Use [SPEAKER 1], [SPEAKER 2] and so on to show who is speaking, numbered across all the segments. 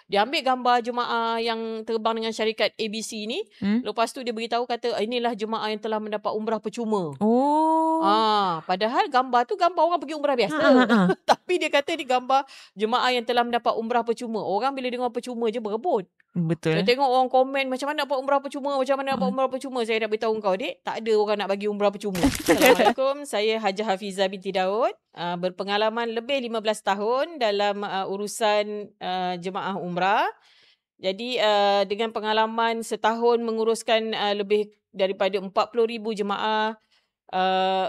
[SPEAKER 1] Dia ambil gambar jemaah yang terbang dengan syarikat ABC ni. Lepas tu dia beritahu kata, inilah jemaah yang telah mendapat umrah percuma.
[SPEAKER 2] Oh.
[SPEAKER 1] Padahal gambar tu gambar orang pergi umrah biasa. Tapi dia kata ni gambar jemaah yang telah mendapat umrah percuma. Orang bila dengar percuma je berebut.
[SPEAKER 2] Betul.
[SPEAKER 1] Saya tengok orang komen macam mana dapat umrah percuma, macam mana dapat umrah percuma. Saya nak beritahu kau, Dek, tak ada orang nak bagi umrah percuma. Assalamualaikum, saya Hajah Hafizah binti Daud. Berpengalaman lebih 15 tahun dalam urusan jemaah umrah. Jadi dengan pengalaman setahun menguruskan lebih daripada 40,000 jemaah,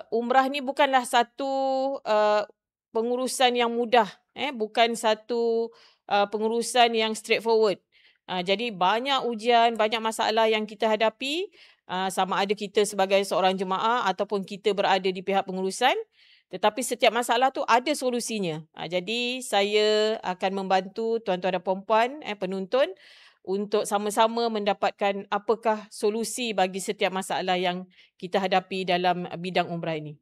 [SPEAKER 1] umrah ni bukanlah satu pengurusan yang mudah. Bukan satu pengurusan yang straightforward. Jadi banyak ujian, banyak masalah yang kita hadapi, sama ada kita sebagai seorang jemaah ataupun kita berada di pihak pengurusan. Tetapi setiap masalah tu ada solusinya. Jadi saya akan membantu tuan-tuan dan puan-puan penonton untuk sama-sama mendapatkan apakah solusi bagi setiap masalah yang kita hadapi dalam bidang umrah ini.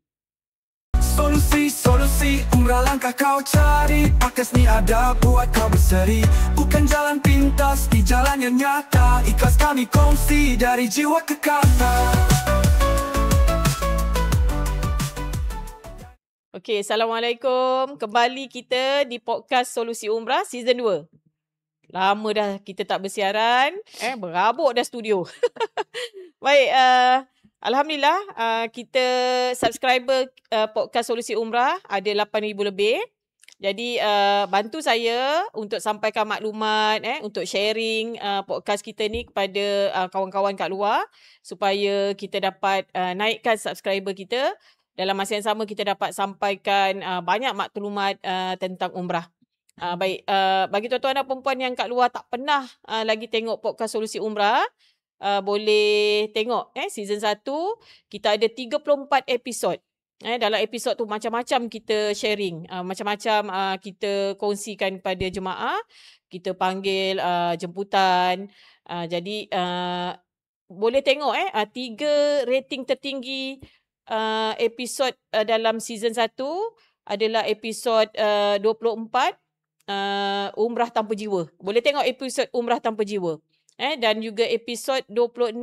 [SPEAKER 3] Solusi, umrah langkah kau cari. Podcast ni ada buat kau berseri. Bukan jalan pintas, di jalan yang nyata. Ikhlas kami kongsi dari jiwa ke kata.
[SPEAKER 1] Okey, Assalamualaikum. Kembali kita di podcast Solusi Umrah Season 2. Lama dah kita tak bersiaran. Berabuk dah studio. Baik, Alhamdulillah, kita subscriber podcast Solusi Umrah ada 8,000 lebih. Jadi bantu saya untuk sampaikan maklumat, untuk sharing podcast kita ni kepada kawan-kawan kat luar supaya kita dapat naikkan subscriber kita. Dalam masa yang sama kita dapat sampaikan banyak maklumat tentang umrah. Baik, bagi tuan-tuan dan perempuan yang kat luar tak pernah lagi tengok podcast Solusi Umrah, boleh tengok season 1 kita ada 34 episod. Dalam episod tu macam-macam kita sharing, macam-macam kita kongsikan kepada jemaah, kita panggil jemputan. Jadi boleh tengok 3 rating tertinggi episod dalam season 1 adalah episod 24 Umrah Tanpa Jiwa. Boleh tengok episod Umrah Tanpa Jiwa. Dan juga episod 26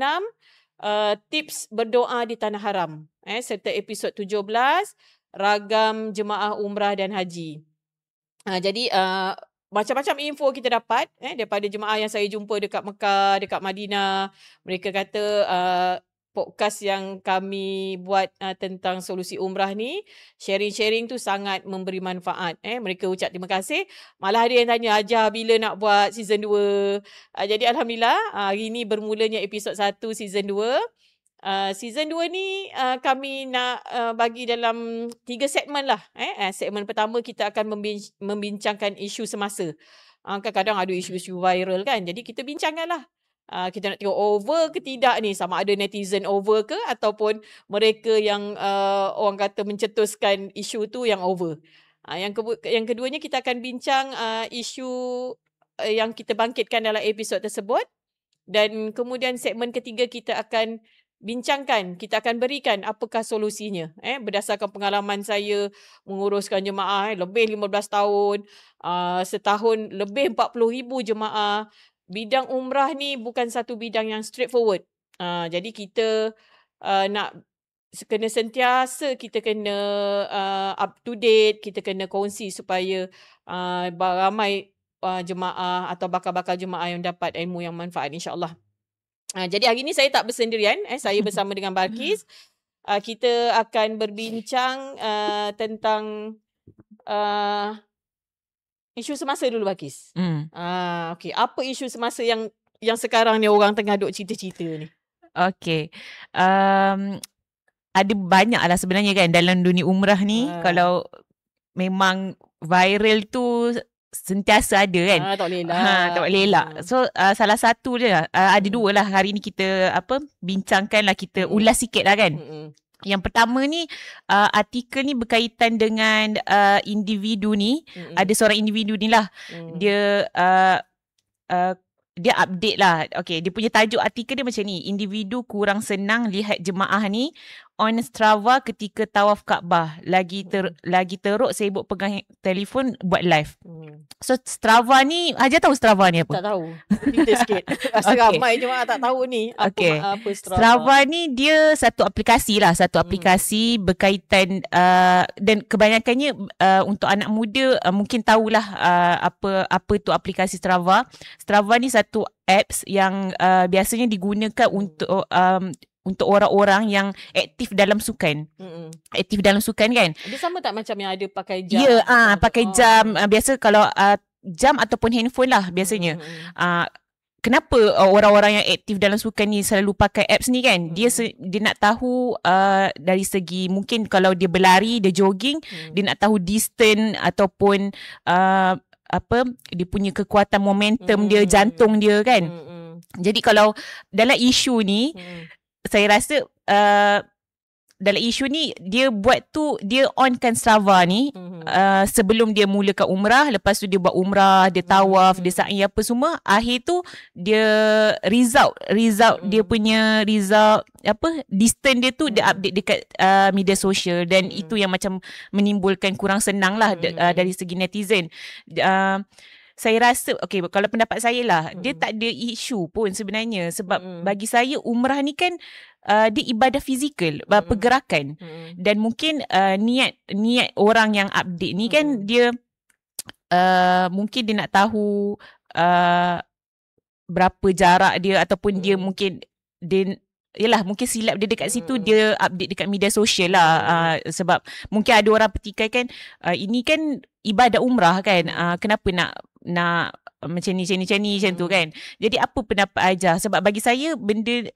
[SPEAKER 1] tips berdoa di Tanah Haram, serta episod 17 ragam jemaah umrah dan haji. Jadi macam-macam info kita dapat daripada jemaah yang saya jumpa dekat Mekah, dekat Madinah. Mereka kata podcast yang kami buat tentang solusi umrah ni, sharing-sharing tu sangat memberi manfaat. Mereka ucap terima kasih. Malah ada yang tanya, Hajah bila nak buat season 2? Jadi Alhamdulillah, hari ni bermulanya episod 1 season 2. Season 2 ni kami nak bagi dalam 3 segmen lah. Segmen pertama kita akan membincangkan isu semasa. Kadang-kadang ada isu-isu viral kan. Jadi kita bincangkan lah. Kita nak tengok over ke tidak ni, sama ada netizen over ke ataupun mereka yang orang kata mencetuskan isu tu yang over. Yang keduanya kita akan bincang isu yang kita bangkitkan dalam episod tersebut, dan kemudian segmen ketiga kita akan bincangkan, kita akan berikan apakah solusinya. Berdasarkan pengalaman saya menguruskan jemaah lebih 15 tahun, setahun lebih 40,000 jemaah. Bidang umrah ni bukan satu bidang yang straightforward. Jadi kita nak kena sentiasa, kita kena up to date, kita kena kongsi supaya ramai jemaah atau bakal-bakal jemaah yang dapat ilmu yang manfaat, insyaAllah. Jadi hari ni saya tak bersendirian, saya bersama dengan Balkis. Kita akan berbincang tentang isu semasa dulu, Balkis. Okey, apa isu semasa yang sekarang ni orang tengah duk cerita-cerita ni?
[SPEAKER 2] Okey. Ada banyak lah sebenarnya kan dalam dunia umrah ni. Kalau memang viral tu sentiasa ada kan.
[SPEAKER 1] Tak boleh elak.
[SPEAKER 2] Tak boleh elak. So salah satu je lah. Ada dua lah hari ni kita bincangkan lah, kita ulas sikit lah kan. Yang pertama ni, artikel ni berkaitan dengan individu ni. Ada seorang individu ni lah. Dia update lah. Okay, dia punya tajuk artikel dia macam ni. Individu kurang senang lihat jemaah ni on Strava ketika tawaf Kaabah. Lagi teruk sibuk pegang telefon buat live. So Strava ni, Haja tahu Strava ni apa?
[SPEAKER 1] Tak tahu. Kita sikit. Rasa ramai je tak tahu ni. Apa
[SPEAKER 2] Strava ni dia satu aplikasi lah. Satu aplikasi berkaitan dan kebanyakannya untuk anak muda mungkin tahulah apa tu aplikasi Strava. Strava ni satu apps yang biasanya digunakan untuk orang-orang yang aktif dalam sukan. Aktif dalam sukan kan.
[SPEAKER 1] Dia sama tak macam yang ada pakai jam?
[SPEAKER 2] Ya, pakai jam. Biasa kalau jam ataupun handphone lah biasanya. Kenapa orang-orang yang aktif dalam sukan ni selalu pakai apps ni kan? Dia nak tahu dari segi mungkin kalau dia berlari, dia jogging, dia nak tahu distance ataupun dia punya kekuatan momentum dia, jantung dia kan. Jadi kalau dalam isu ni saya rasa dalam isu ni dia buat tu, dia onkan Strava ni sebelum dia mulakan umrah, lepas tu dia buat umrah, dia tawaf, dia sa'i apa semua, akhir tu dia result dia punya result distance dia tu dia update dekat media sosial, dan itu yang macam menimbulkan kurang senang lah dari segi netizen. Saya rasa kalau pendapat saya lah, dia tak ada isu pun sebenarnya, sebab bagi saya umrah ni kan dia ibadah fizikal, pergerakan, dan mungkin niat orang yang update ni kan dia mungkin dia nak tahu berapa jarak dia, ataupun dia mungkin mungkin silap dia dekat situ, dia update dekat media sosial lah. Sebab mungkin ada orang petikai kan, ini kan ibadah umrah kan, kenapa nak macam ni macam tu kan. Jadi apa pendapat Haja? Sebab bagi saya benda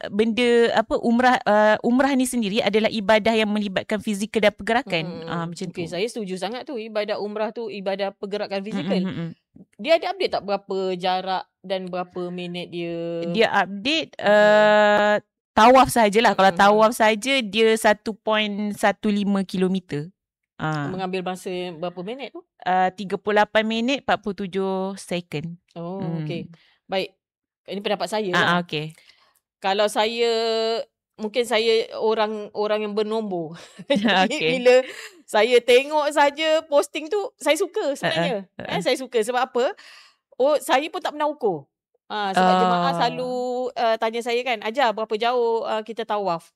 [SPEAKER 2] umrah ni sendiri adalah ibadah yang melibatkan fizikal dan pergerakan. Macam tu.
[SPEAKER 1] Saya setuju sangat tu. Ibadah umrah tu ibadah pergerakan fizikal. Dia ada update tak berapa jarak dan berapa minit dia?
[SPEAKER 2] Dia update tawaf sajalah. Kalau tawaf saja dia 1.15 kilometer.
[SPEAKER 1] Mengambil masa berapa minit tu?
[SPEAKER 2] 38 minit 47 second.
[SPEAKER 1] Okey. Baik. Ini pendapat saya lah.
[SPEAKER 2] Okey.
[SPEAKER 1] Kalau mungkin saya orang yang bernombor.
[SPEAKER 2] Okay.
[SPEAKER 1] Bila saya tengok saja posting tu, saya suka sebenarnya. Saya suka sebab apa? Saya pun tak pernah ukur. Sebab jemaah selalu tanya saya kan, Haja berapa jauh kita tawaf?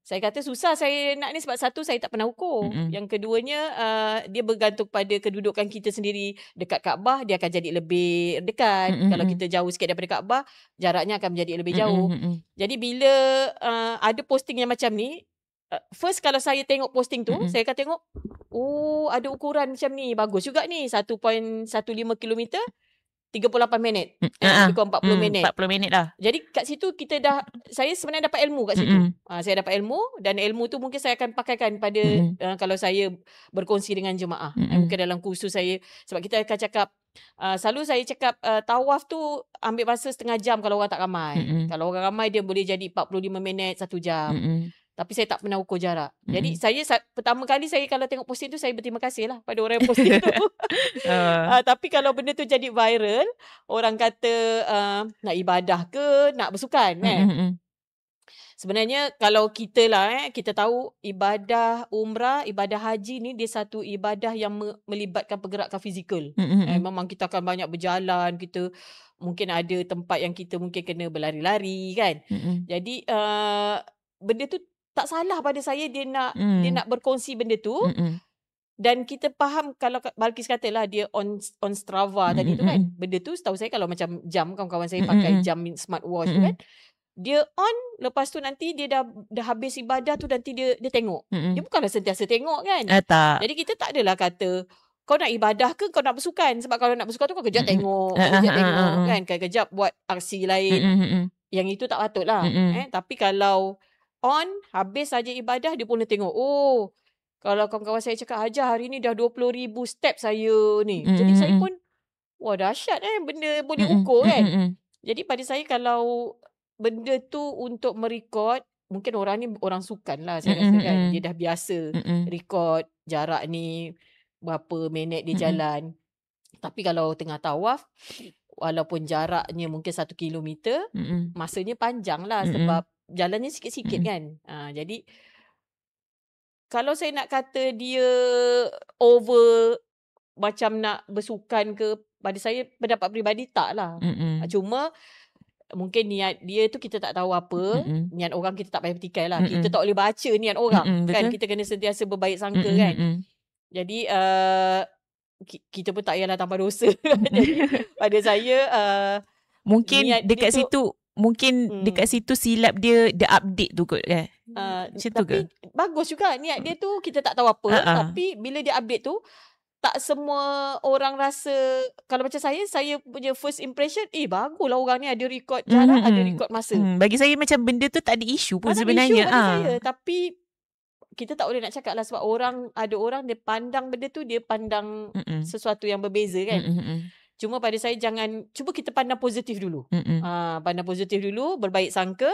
[SPEAKER 1] Saya kata susah saya nak ni sebab satu saya tak pernah ukur. Yang keduanya dia bergantung pada kedudukan kita sendiri. Dekat Kaabah dia akan jadi lebih dekat. Kalau kita jauh sikit daripada Kaabah, jaraknya akan menjadi lebih jauh. Jadi bila ada posting yang macam ni, first kalau saya tengok posting tu, saya akan tengok ada ukuran macam ni, bagus juga ni, 1.15 kilometer 38 minit. Lebih kurang 40 minit.
[SPEAKER 2] 40 minit lah.
[SPEAKER 1] Jadi kat situ saya sebenarnya dapat ilmu kat situ. Saya dapat ilmu, dan ilmu tu mungkin saya akan pakaikan pada kalau saya berkongsi dengan jemaah. Mungkin dalam kursus saya, sebab kita akan cakap, selalu saya cakap tawaf tu ambil masa setengah jam kalau orang tak ramai. Kalau orang ramai dia boleh jadi 45 minit, 1 jam. Tapi saya tak pernah ukur jarak. Jadi pertama kali saya kalau tengok posting tu, saya berterima kasih lah pada orang yang posting tu. Tapi kalau benda tu jadi viral, orang kata nak ibadah ke nak bersukan kan. Sebenarnya kalau kita lah kita tahu ibadah umrah, ibadah haji ni dia satu ibadah yang melibatkan pergerakan fizikal. Memang kita akan banyak berjalan, kita mungkin ada tempat yang kita mungkin kena berlari-lari kan. Jadi benda tu tak salah pada saya, dia nak berkongsi benda tu. Dan kita faham, kalau Balkis katalah dia on Strava tadi tu kan, benda tu setahu saya kalau macam jam, kawan-kawan saya pakai jam smartwatch tu kan, dia on, lepas tu nanti dia dah habis ibadah tu, nanti dia tengok. Dia bukanlah sentiasa tengok kan.
[SPEAKER 2] Tak.
[SPEAKER 1] Jadi kita tak adalah kata kau nak ibadah ke kau nak bersukan. Sebab kalau nak bersukan tu kau kejap tengok, kejap tengok kan, kejap buat aksi lain. Yang itu tak patut lah. Tapi kalau on, habis saja ibadah, dia pun boleh tengok. Kalau kawan-kawan saya cakap, Haja hari ni dah 20,000 step saya ni. Jadi saya pun, wah dahsyat benda boleh ukur kan. Jadi pada saya kalau benda tu untuk merekod, mungkin orang ni orang sukan lah saya rasa kan. Dia dah biasa rekod jarak ni, berapa minit dia jalan. Tapi kalau tengah tawaf, walaupun jaraknya mungkin 1 kilometer, masanya panjang lah sebab jalannya sikit-sikit kan. Jadi kalau saya nak kata dia over macam nak bersukan ke, pada saya pendapat peribadi tak lah. Cuma mungkin niat dia tu kita tak tahu apa. Niat orang kita tak payah petikai lah. Kita tak boleh baca niat orang. Kan kita kena sentiasa berbaik sangka kan. Jadi kita pun tak payahlah tambah dosa. Jadi pada saya
[SPEAKER 2] mungkin dekat situ dekat situ silap dia update tu kot kan. Macam tu ke?
[SPEAKER 1] Bagus juga niat dia tu, kita tak tahu apa. Tapi bila dia update tu, tak semua orang rasa, kalau macam saya punya first impression, baguslah orang ni ada record jarak, ada record masa.
[SPEAKER 2] Bagi saya macam benda tu tak ada isu pun sebenarnya.
[SPEAKER 1] Isu bagi saya. Tapi kita tak boleh nak cakap lah, sebab ada orang dia pandang benda tu, dia pandang sesuatu yang berbeza kan. Cuma pada saya cuba kita pandang positif dulu. Pandang positif dulu, berbaik sangka.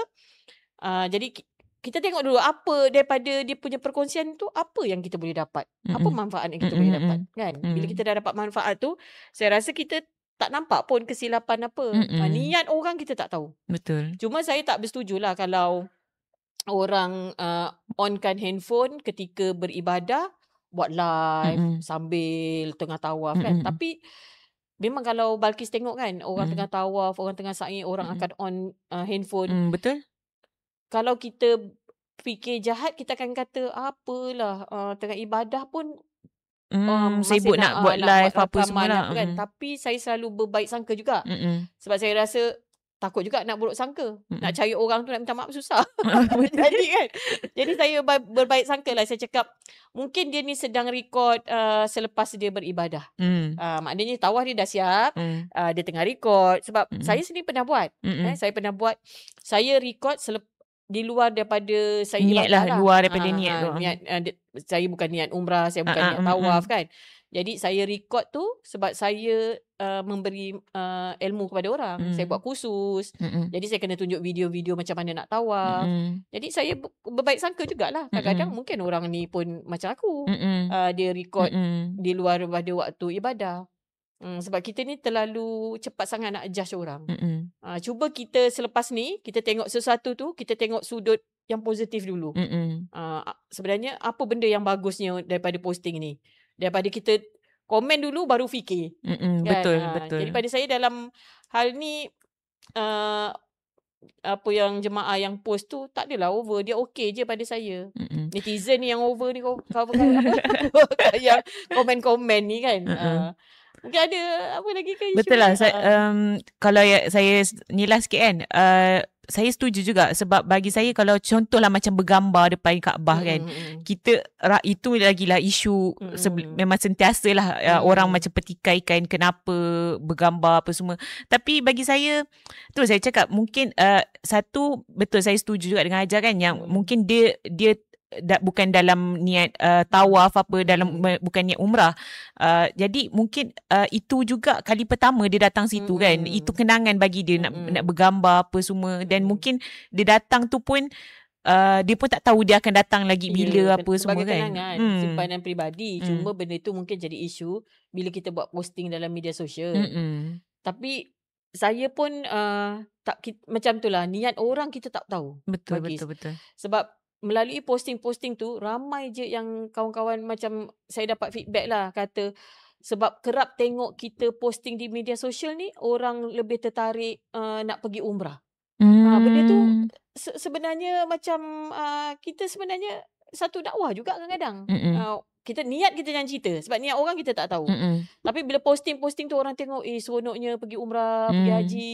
[SPEAKER 1] Jadi kita tengok dulu apa daripada dia punya perkongsian tu, apa yang kita boleh dapat. Apa manfaat yang kita boleh dapat kan. Bila kita dah dapat manfaat tu, saya rasa kita tak nampak pun kesilapan apa. Niat orang kita tak tahu.
[SPEAKER 2] Betul.
[SPEAKER 1] Cuma saya tak bersetujulah kalau orang onkan handphone ketika beribadah, buat live sambil tengah tawaf kan. Tapi memang kalau Balkis tengok kan, orang tengah tawaf, orang tengah sa'i, orang akan on handphone.
[SPEAKER 2] Betul.
[SPEAKER 1] Kalau kita fikir jahat, kita akan kata apalah, tengah ibadah pun
[SPEAKER 2] sibuk nak buat live apa semua lah.
[SPEAKER 1] Kan. Tapi saya selalu berbaik sangka juga. Sebab saya rasa takut juga nak buruk sangka. Nak cari orang tu nak minta maaf susah. Jadi saya berbaik sangka lah. Saya cakap mungkin dia ni sedang record selepas dia beribadah. Maknanya tawaf dia dah siap. Dia tengah record. Sebab saya sendiri pernah buat. Saya pernah buat. Saya record di luar daripada saya
[SPEAKER 2] niat lah, luar daripada niat tu.
[SPEAKER 1] Saya bukan niat umrah, saya bukan niat tawaf kan. Jadi saya record tu sebab saya memberi ilmu kepada orang. Saya buat kursus. Jadi saya kena tunjuk video-video macam mana nak tawaf. Jadi saya berbaik sangka jugalah. Kadang-kadang mungkin orang ni pun macam aku. Dia record di luar daripada waktu ibadah. Sebab kita ni terlalu cepat sangat nak judge orang. Cuba kita selepas ni, kita tengok sesuatu tu, kita tengok sudut yang positif dulu. Sebenarnya apa benda yang bagusnya daripada posting ni? Daripada kita komen dulu baru fikir. Kan?
[SPEAKER 2] Betul.
[SPEAKER 1] Jadi pada saya dalam hal ni, apa yang jemaah yang post tu tak adalah over. Dia okey je pada saya. Netizen ni yang over ni, yang komen-komen ni kan. Mungkin ada apa lagi ke isu?
[SPEAKER 2] Betul lah. Kalau saya nilah sikit kan, saya setuju juga. Sebab bagi saya, kalau contohlah macam bergambar depan Kaabah kan, kita itu lagilah isu. Memang sentiasalah orang macam petikaikan kenapa bergambar apa semua. Tapi bagi saya, tu saya cakap mungkin satu, betul saya setuju juga dengan Hajar kan, yang mungkin dia bukan dalam niat tawaf apa, bukan niat umrah. Jadi mungkin itu juga kali pertama dia datang situ kan. Itu kenangan bagi dia nak bergambar apa semua. Dan mungkin dia datang tu pun dia pun tak tahu dia akan datang lagi bila apa semua kan.
[SPEAKER 1] Kenangan, simpanan peribadi. Cuma benda tu mungkin jadi isu bila kita buat posting dalam media sosial. Tapi saya pun macam tu lah, niat orang kita tak tahu.
[SPEAKER 2] Betul.
[SPEAKER 1] Sebab melalui posting-posting tu, ramai je yang kawan-kawan macam saya dapat feedback lah, kata sebab kerap tengok kita posting di media sosial ni, orang lebih tertarik nak pergi umrah. Benda tu sebenarnya macam kita sebenarnya satu dakwah juga kadang-kadang. Kita niat kita jangan cerita sebab niat orang kita tak tahu. Tapi bila posting-posting tu orang tengok, seronoknya pergi umrah, pergi haji,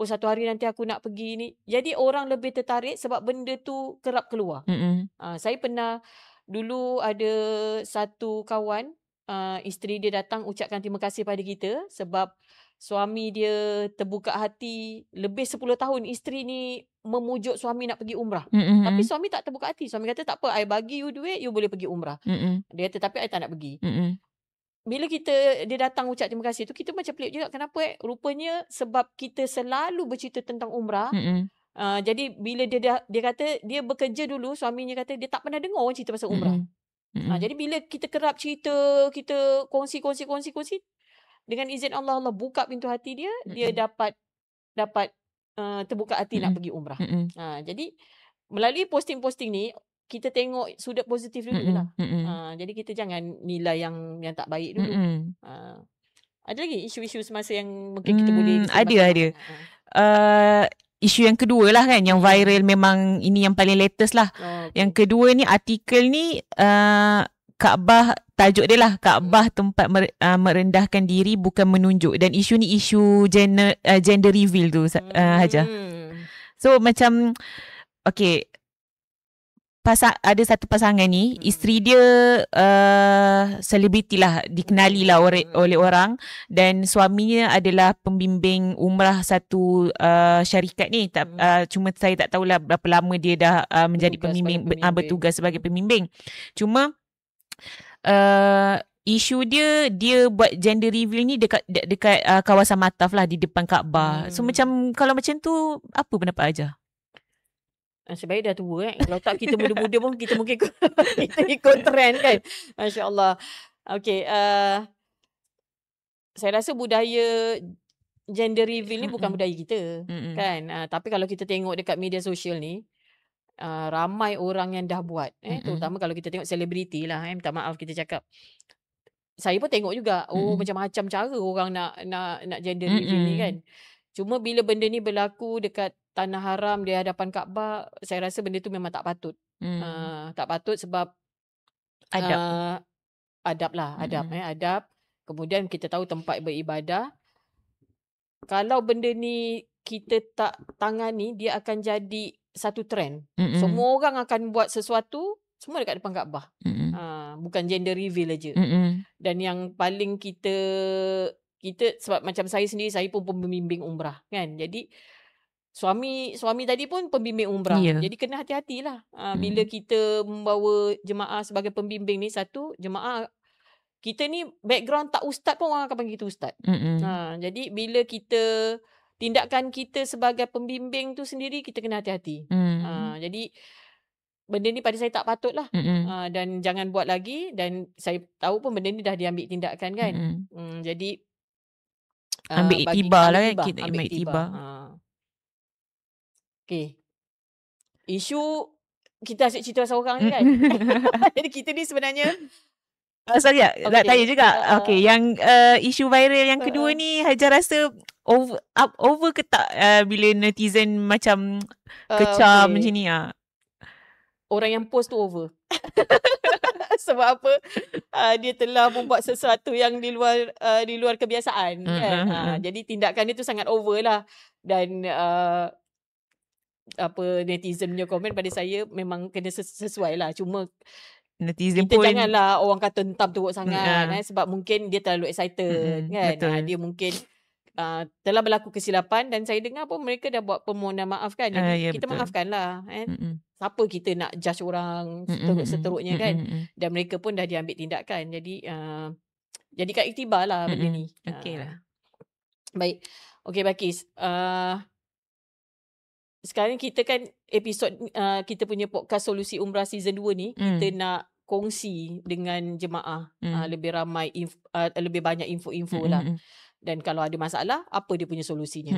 [SPEAKER 1] satu hari nanti aku nak pergi ni. Jadi orang lebih tertarik sebab benda tu kerap keluar. Saya pernah dulu ada satu kawan, isteri dia datang ucapkan terima kasih pada kita sebab suami dia terbuka hati. Lebih 10 tahun isteri ni memujuk suami nak pergi umrah. Tapi suami tak terbuka hati. Suami kata tak apa, I bagi you duit, you boleh pergi umrah. Dia kata tapi I tak nak pergi. Bila dia datang ucap terima kasih tu, kita macam pelik juga. Kenapa? Rupanya sebab kita selalu bercerita tentang umrah. Jadi bila dia kata dia bekerja dulu, suaminya kata dia tak pernah dengar orang cerita pasal umrah. Jadi bila kita kerap cerita, kita kongsi, dengan izin Allah buka pintu hati dia, dia dapat terbuka hati nak pergi umrah. Jadi melalui posting-posting ni, kita tengok sudut positif dulu lah. Jadi kita jangan nilai yang tak baik dulu. Ada lagi isu-isu semasa yang mungkin kita boleh
[SPEAKER 2] ada. Isu yang kedua lah kan, yang viral, memang ini yang paling latest lah. Yang kedua ni, artikel ni Kaabah, tajuk dia lah, Kaabah tempat merendahkan diri bukan menunjuk. Dan isu ni isu gender reveal tu, Haja. So macam okay, ada satu pasangan ni, isteri dia selebriti lah, dikenali lah oleh orang, dan suaminya adalah pembimbing umrah satu syarikat ni. Cuma saya tak tahulah berapa lama dia dah menjadi pembimbing, bertugas sebagai pembimbing. Cuma isu dia buat gender reveal ni dekat kawasan Mataf lah, di depan Kaabah. So macam, kalau macam tu, apa pendapat Haja?
[SPEAKER 1] Sebaik dah tua Kalau tak kita muda-muda pun kita mungkin kita ikut trend kan. Masya Allah. Okay, saya rasa budaya gender reveal ni bukan budaya kita kan. Tapi kalau kita tengok dekat media sosial ni, ramai orang yang dah buat, terutama kalau kita tengok selebriti lah, minta maaf kita cakap. Saya pun tengok juga, macam-macam cara orang nak gender reveal ni kan. Cuma bila benda ni berlaku dekat tanah haram di hadapan Kaabah, saya rasa benda tu memang tak patut. Tak patut sebab adab lah. Adab. Kemudian kita tahu tempat beribadah. Kalau benda ni kita tak tangani, dia akan jadi satu trend. Semua orang akan buat sesuatu, semua dekat depan Kaabah. Bukan gender reveal aja. Dan yang paling kita sebab macam saya sendiri, saya pun pembimbing umrah kan. Jadi suami tadi pun pembimbing umrah. Jadi kena hati-hatilah. Bila kita membawa jemaah sebagai pembimbing ni, satu, jemaah kita ni background tak ustaz pun orang akan panggil kita ustaz. Jadi bila tindakan kita sebagai pembimbing tu sendiri, kita kena hati-hati. Jadi benda ni pada saya tak patut lah. Dan jangan buat lagi. Dan saya tahu pun benda ni dah diambil tindakan kan. Jadi
[SPEAKER 2] ambil iktibar lah kan. Kita ambil iktibar.
[SPEAKER 1] Okay. Isu kita asyik cerita seorang ni kan. Jadi kita ni sebenarnya
[SPEAKER 2] sorry nak tanya juga. Okay, yang isu viral yang kedua ni, Haja rasa over ke tak bila netizen macam kecam macam ni?
[SPEAKER 1] Orang yang post tu over. Sebab apa? Dia telah membuat sesuatu yang di luar kebiasaan kan. Jadi tindakan dia tu sangat over lah. Dan netizen punya komen pada saya memang kena sesuai lah. Cuma
[SPEAKER 2] netizen
[SPEAKER 1] kita
[SPEAKER 2] pun
[SPEAKER 1] janganlah orang kata entam teruk sangat sebab mungkin dia terlalu excited kan. Dia mungkin telah berlaku kesilapan, dan saya dengar pun mereka dah buat permohonan maaf kan. Jadi kita maafkan lah kan. Siapa kita nak judge orang seteruk-seteruknya kan. Dan mereka pun dah diambil tindakan. Jadi jadikan iktibar lah benda ni.
[SPEAKER 2] Okay lah.
[SPEAKER 1] Baik. Okay Balkis, sekarang kita kan episod kita punya podcast Solusi Umrah season 2 ni, kita nak kongsi dengan jemaah lebih ramai lebih banyak info-info lah. Dan kalau ada masalah, apa dia punya solusinya.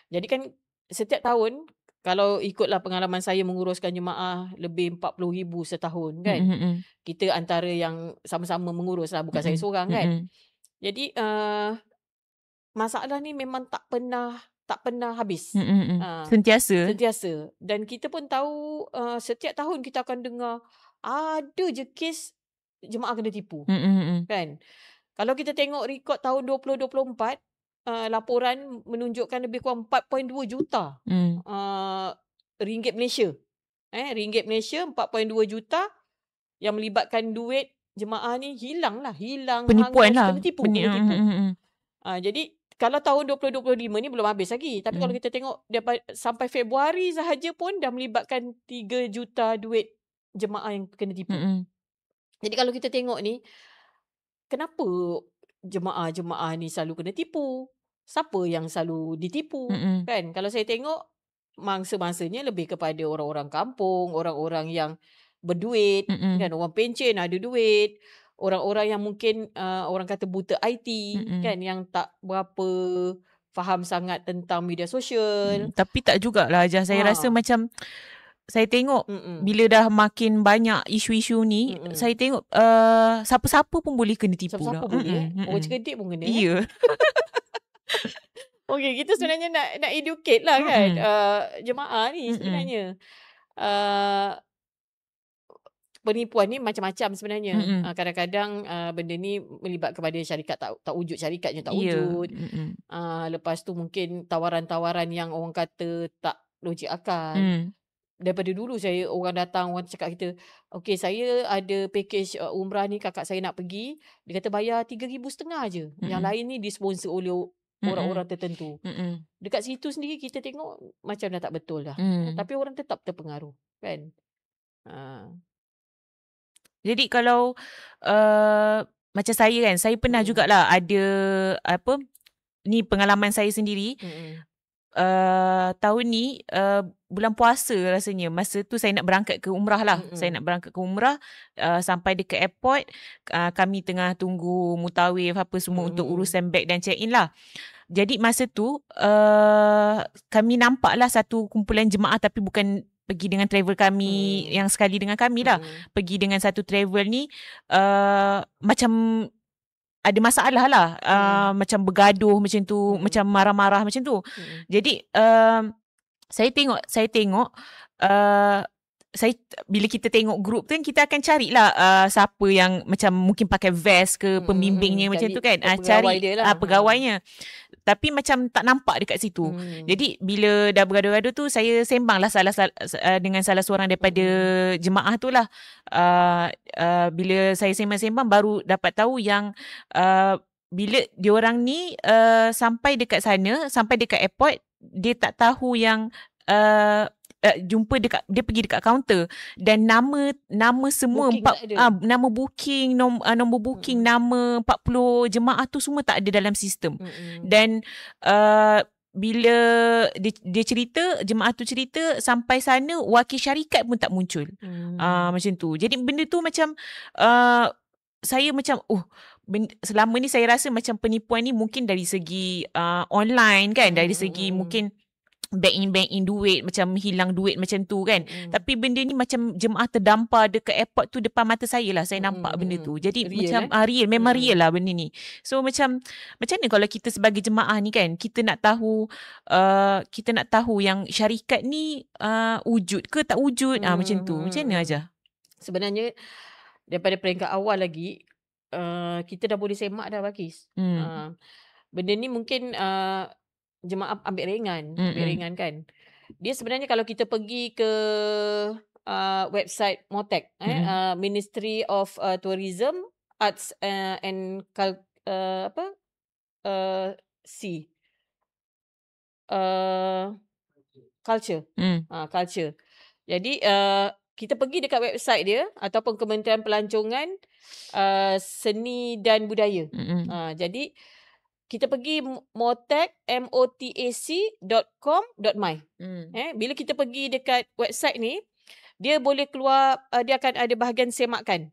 [SPEAKER 1] Jadi kan setiap tahun, kalau ikutlah pengalaman saya menguruskan jemaah lebih 40,000 setahun kan. Kita antara yang sama-sama mengurus lah, bukan saya seorang kan. Jadi masalah ni memang tak pernah habis.
[SPEAKER 2] Sentiasa.
[SPEAKER 1] Dan kita pun tahu setiap tahun kita akan dengar ada je kes jemaah kena tipu. Kan? Kalau kita tengok rekod tahun 2024, laporan menunjukkan lebih kurang 4.2 juta ringgit Malaysia. Ringgit Malaysia 4.2 juta yang melibatkan duit jemaah ni hilang,
[SPEAKER 2] penipuan lah.
[SPEAKER 1] Kena tipu. Jadi kalau tahun 2025 ni belum habis lagi. Tapi kalau kita tengok sampai Februari sahaja pun dah melibatkan 3 juta duit jemaah yang kena tipu. Jadi kalau kita tengok ni, kenapa jemaah-jemaah ni selalu kena tipu? Siapa yang selalu ditipu? Kan? Kalau saya tengok, mangsa-mangsanya lebih kepada orang-orang kampung, orang-orang yang berduit, kan? Orang pencen ada duit. Orang-orang yang mungkin orang kata buta IT, kan, yang tak berapa faham sangat tentang media sosial.
[SPEAKER 2] Tapi tak jugalah Haja. Saya rasa macam saya tengok bila dah makin banyak isu-isu ni, saya tengok siapa-siapa pun boleh kena tipu
[SPEAKER 1] Siapa-siapa
[SPEAKER 2] lah.
[SPEAKER 1] boleh orang cerdik pun kena.
[SPEAKER 2] Ya.
[SPEAKER 1] Okey, kita sebenarnya nak educate lah kan jemaah ni sebenarnya. Penipuan ni macam-macam sebenarnya. Kadang-kadang benda ni melibat kepada syarikat tak wujud, syarikatnya tak wujud. Lepas tu mungkin tawaran-tawaran yang orang kata tak logik akal. Daripada dulu orang datang, orang cakap kita, okey saya ada package umrah ni, kakak saya nak pergi. Dia kata bayar 3,500 je. Yang lain ni disponsor oleh orang-orang tertentu. Dekat situ sendiri kita tengok macam dah tak betul dah. Tapi orang tetap terpengaruh kan.
[SPEAKER 2] Jadi kalau macam saya kan, saya pernah jugalah ada ni pengalaman saya sendiri. Tahun ni bulan puasa rasanya, masa tu saya nak berangkat ke umrah lah. Saya nak berangkat ke umrah, sampai dekat airport, kami tengah tunggu mutawif apa semua untuk urusan beg dan check in lah. Jadi masa tu kami nampaklah satu kumpulan jemaah, tapi bukan pergi dengan travel kami yang sekali dengan kami lah. Pergi dengan satu travel ni macam ada masalah lah. Macam bergaduh macam tu, macam marah-marah macam tu. Jadi saya tengok bila kita tengok grup tu kan, kita akan carilah siapa yang macam mungkin pakai vest ke, pembimbingnya macam tu kan, cari pegawainya. Tapi macam tak nampak dekat situ. Jadi bila dah bergaduh-gaduh tu, saya sembanglah dengan salah seorang daripada jemaah tu lah. Bila saya sembang-sembang, baru dapat tahu yang bila diorang ni sampai dekat sana, sampai dekat airport, dia tak tahu yang jumpa dekat, dia pergi dekat kaunter dan nama semua nama booking, nombor booking, nama 40 jemaah tu semua tak ada dalam sistem. Dan bila dia cerita, jemaah tu cerita, sampai sana wakil syarikat pun tak muncul. Macam tu. Jadi benda tu macam saya macam selama ni saya rasa macam penipuan ni mungkin dari segi online kan, dari segi mungkin bank in duit, macam hilang duit macam tu kan. Tapi benda ni macam jemaah terdampar dekat airport tu depan mata saya lah. Saya nampak benda tu. Jadi real, macam real, memang real lah benda ni. So macam mana kalau kita sebagai jemaah ni kan, kita nak tahu yang syarikat ni wujud ke tak wujud, macam tu. Macam mana aja?
[SPEAKER 1] Sebenarnya daripada peringkat awal lagi kita dah boleh semak dah, Balkis. Benda ni mungkin jemaah ambil ringan kan. Dia sebenarnya kalau kita pergi ke website MOTAC, Ministry of Tourism, Arts and Culture. Culture. Jadi kita pergi dekat website dia ataupun Kementerian Pelancongan Seni dan Budaya. Jadi kita pergi motac.com.my. Bila kita pergi dekat website ni, dia boleh keluar, dia akan ada bahagian semakan.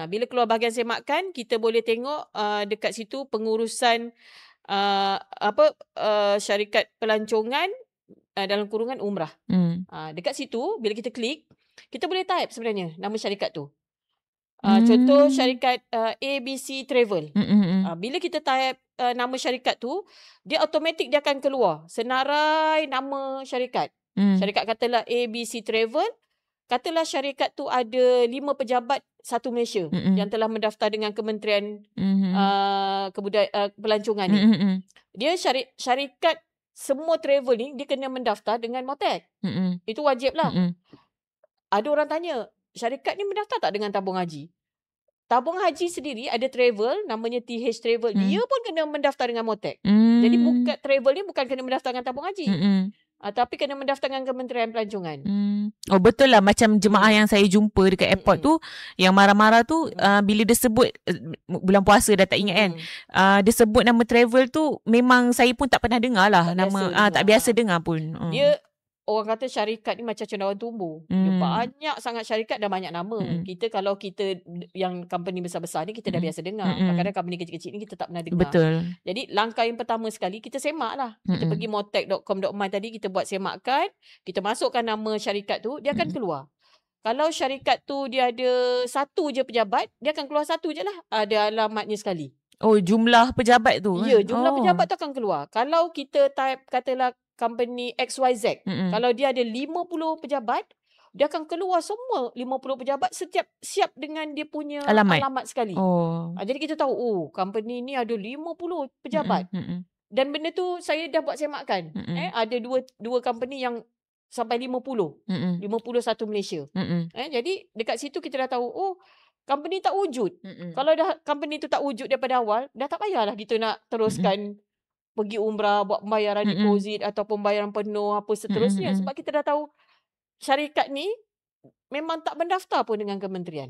[SPEAKER 1] Bila keluar bahagian semakan, kita boleh tengok dekat situ pengurusan syarikat pelancongan dalam kurungan umrah. Dekat situ bila kita klik, kita boleh type sebenarnya nama syarikat tu. Contoh syarikat ABC Travel. Bila kita type nama syarikat tu, dia automatik dia akan keluar senarai nama syarikat. Syarikat katalah ABC Travel, katalah syarikat tu ada 5 pejabat satu Malaysia yang telah mendaftar dengan Kementerian Pelancongan ni. Dia syarikat semua travel ni dia kena mendaftar dengan MOTAC. Itu wajib lah. Ada orang tanya, syarikat ni mendaftar tak dengan tabung haji? Tabung haji sendiri ada travel, namanya TH Travel. Dia pun kena mendaftar dengan MOTAC. Jadi travel ni bukan kena mendaftar dengan tabung haji. Tapi kena mendaftar dengan Kementerian Pelancongan.
[SPEAKER 2] Oh betul lah, macam jemaah yang saya jumpa dekat airport tu, yang marah-marah tu, bila dia sebut bulan puasa dah tak ingat kan, dia sebut nama travel tu, memang saya pun tak pernah dengar lah. Tak biasa dengar pun.
[SPEAKER 1] Dia orang kata syarikat ni macam cendawan tumbuh. Dia banyak sangat syarikat dan banyak nama. Kalau kita yang company besar-besar ni kita dah biasa dengar. Kadang-kadang company kecil-kecil ni kita tak pernah dengar.
[SPEAKER 2] Betul.
[SPEAKER 1] Jadi langkah yang pertama sekali kita semak lah. Kita pergi motek.com.my tadi, kita buat semakan, kita masukkan nama syarikat tu, dia akan keluar. Kalau syarikat tu dia ada satu je pejabat, dia akan keluar satu je lah. Ada alamatnya sekali.
[SPEAKER 2] Oh, jumlah pejabat tu.
[SPEAKER 1] Ya, jumlah pejabat tu akan keluar. Kalau kita type katalah company XYZ, kalau dia ada 50 pejabat, dia akan keluar semua 50 pejabat setiap siap dengan dia punya alamat sekali. Jadi kita tahu, company ni ada 50 pejabat. Dan benda tu saya dah buat semakan. Ada dua company yang sampai 50. 50 satu Malaysia. Jadi dekat situ kita dah tahu, company tak wujud. Kalau dah company tu tak wujud daripada awal, dah tak payahlah kita nak teruskan pergi umrah, buat pembayaran deposit ataupun pembayaran penuh apa seterusnya. Sebab kita dah tahu syarikat ni memang tak mendaftar pun dengan kementerian.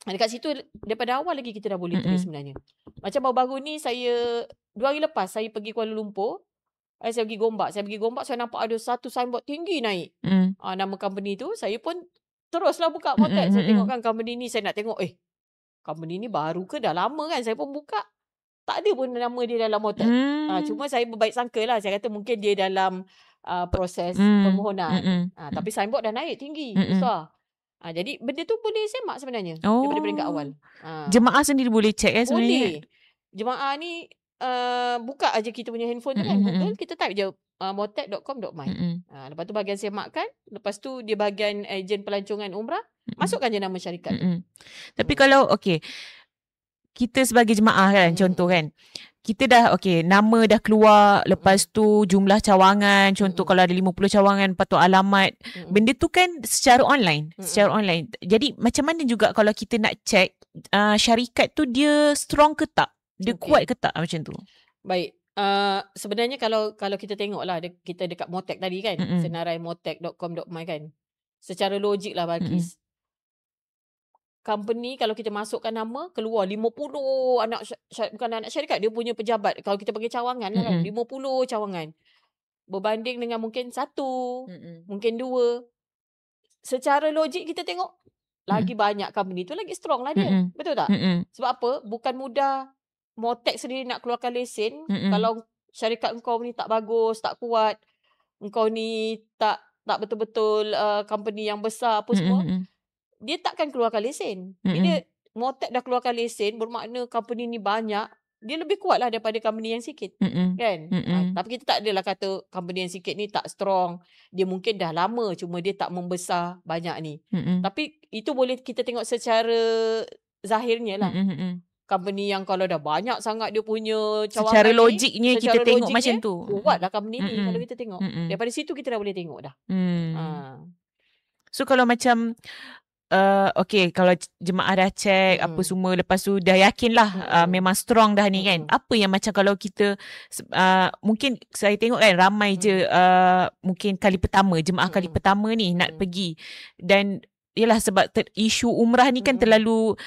[SPEAKER 1] Dekat situ daripada awal lagi kita dah boleh tulis sebenarnya. Macam baru-baru ni saya 2 hari lepas saya pergi Kuala Lumpur. Saya pergi Gombak. Saya nampak ada satu signboard tinggi naik. Nama company tu. Saya pun teruslah buka motek. Saya tengok kan company ni. Saya nak tengok. Company ni baru ke dah lama kan. Saya pun buka. Tak ada pun nama dia dalam motek. Cuma saya berbaik sangka lah. Saya kata mungkin dia dalam proses permohonan. Tapi signboard dah naik tinggi. Besar. Jadi benda tu boleh semak sebenarnya. Daripada peringkat awal.
[SPEAKER 2] Jemaah sendiri boleh check sebenarnya.
[SPEAKER 1] Boleh. Jemaah ni buka aja kita punya handphone tu kan. Google. Kita type je motek.com.my. Lepas tu bahagian semakkan. Lepas tu dia bahagian ejen pelancongan umrah. Masukkan je nama syarikat.
[SPEAKER 2] Tapi kalau kita sebagai jemaah kan, contoh kan, kita dah nama dah keluar, lepas tu jumlah cawangan, contoh kalau ada 50 cawangan, patut alamat, benda tu kan secara online. Jadi macam mana juga kalau kita nak check syarikat tu dia strong ke tak, dia kuat ke tak, macam tu.
[SPEAKER 1] Baik. Sebenarnya kalau kita tengok lah, kita dekat motek tadi kan, senarai motek.com.my kan, secara logik lah bagi company, kalau kita masukkan nama, keluar 50 bukan anak syarikat, dia punya pejabat. Kalau kita bagi cawangan lah kan, 50 cawangan. Berbanding dengan mungkin 1, mungkin 2. Secara logik kita tengok, lagi banyak company tu, lagi strong lah dia. Betul tak? Sebab apa? Bukan mudah motek sendiri nak keluarkan lesen. Kalau syarikat engkau ni tak bagus, tak kuat, engkau ni tak betul-betul company yang besar apa semua, dia takkan keluarkan lesen. Bila motek dah keluarkan lesen, bermakna company ni banyak, dia lebih kuat lah daripada company yang sikit. Kan? Tapi kita tak adalah kata company yang sikit ni tak strong. Dia mungkin dah lama, cuma dia tak membesar banyak ni. Tapi itu boleh kita tengok secara zahirnya lah. Company yang kalau dah banyak sangat dia punya cawangan
[SPEAKER 2] secara logiknya ni, kita tengok macam tu.
[SPEAKER 1] Kuat lah company ni kalau kita tengok. Daripada situ kita dah boleh tengok dah.
[SPEAKER 2] So kalau macam kalau jemaah dah check apa semua, lepas tu dah yakin lah memang strong dah ni kan. Apa yang macam kalau kita mungkin saya tengok kan ramai je mungkin kali pertama, jemaah kali pertama ni nak pergi, dan yalah sebab isu umrah ni kan terlalu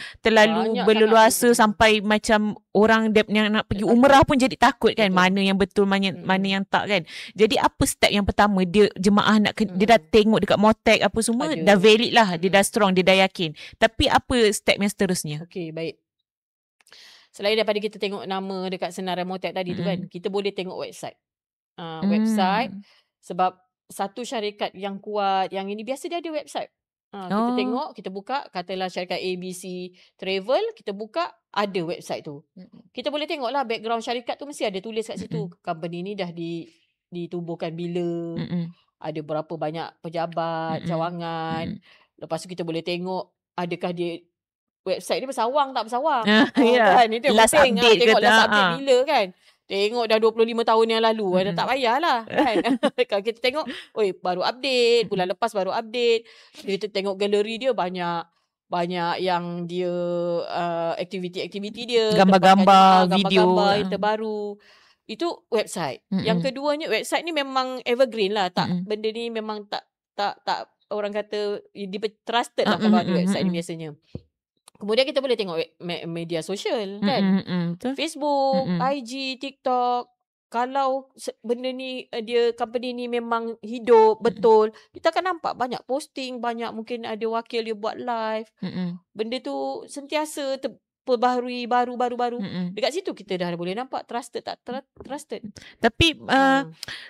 [SPEAKER 2] berleluasa sampai macam orang yang nak pergi umrah pun jadi takut kan. Mana yang betul, mana yang tak kan. Jadi apa step yang pertama dia jemaah nak dia dah tengok dekat motek apa semua dah valid lah, dia dah strong, dia dah yakin. Tapi apa step yang seterusnya?
[SPEAKER 1] Okey, baik. Selain daripada kita tengok nama dekat senarai motek tadi tu kan, kita boleh tengok website. Website, sebab satu syarikat yang kuat yang ini biasa dia ada website. Kita tengok, kita buka, katalah syarikat ABC Travel, kita buka, ada website tu. Kita boleh tengok lah background syarikat tu, mesti ada tulis kat situ. Company ni dah ditubuhkan bila, ada berapa banyak pejabat, cawangan. Lepas tu kita boleh tengok, adakah dia website ni bersawang tak bersawang. Kan? Itu yang
[SPEAKER 2] last
[SPEAKER 1] penting.
[SPEAKER 2] update
[SPEAKER 1] Tengok
[SPEAKER 2] ke
[SPEAKER 1] last update bila kan. Tengok dah 25 tahun yang lalu. Dah tak payahlah kan. Kalau kita tengok, baru update, bulan lepas baru update. Kita tengok galeri dia banyak yang dia aktiviti-aktiviti dia,
[SPEAKER 2] gambar-gambar, video
[SPEAKER 1] yang terbaru. Itu website. Yang keduanya, website ni memang evergreen lah. Benda ni memang tak orang kata trusted lah kalau ada website ni biasanya. Kemudian kita boleh tengok media sosial kan. Facebook, IG, TikTok, kalau benda ni dia company ni memang hidup betul, kita akan nampak banyak posting, banyak mungkin ada wakil dia buat live. Benda tu sentiasa perbaharui baru. Dekat situ kita dah boleh nampak trusted tak trusted.
[SPEAKER 2] Tapi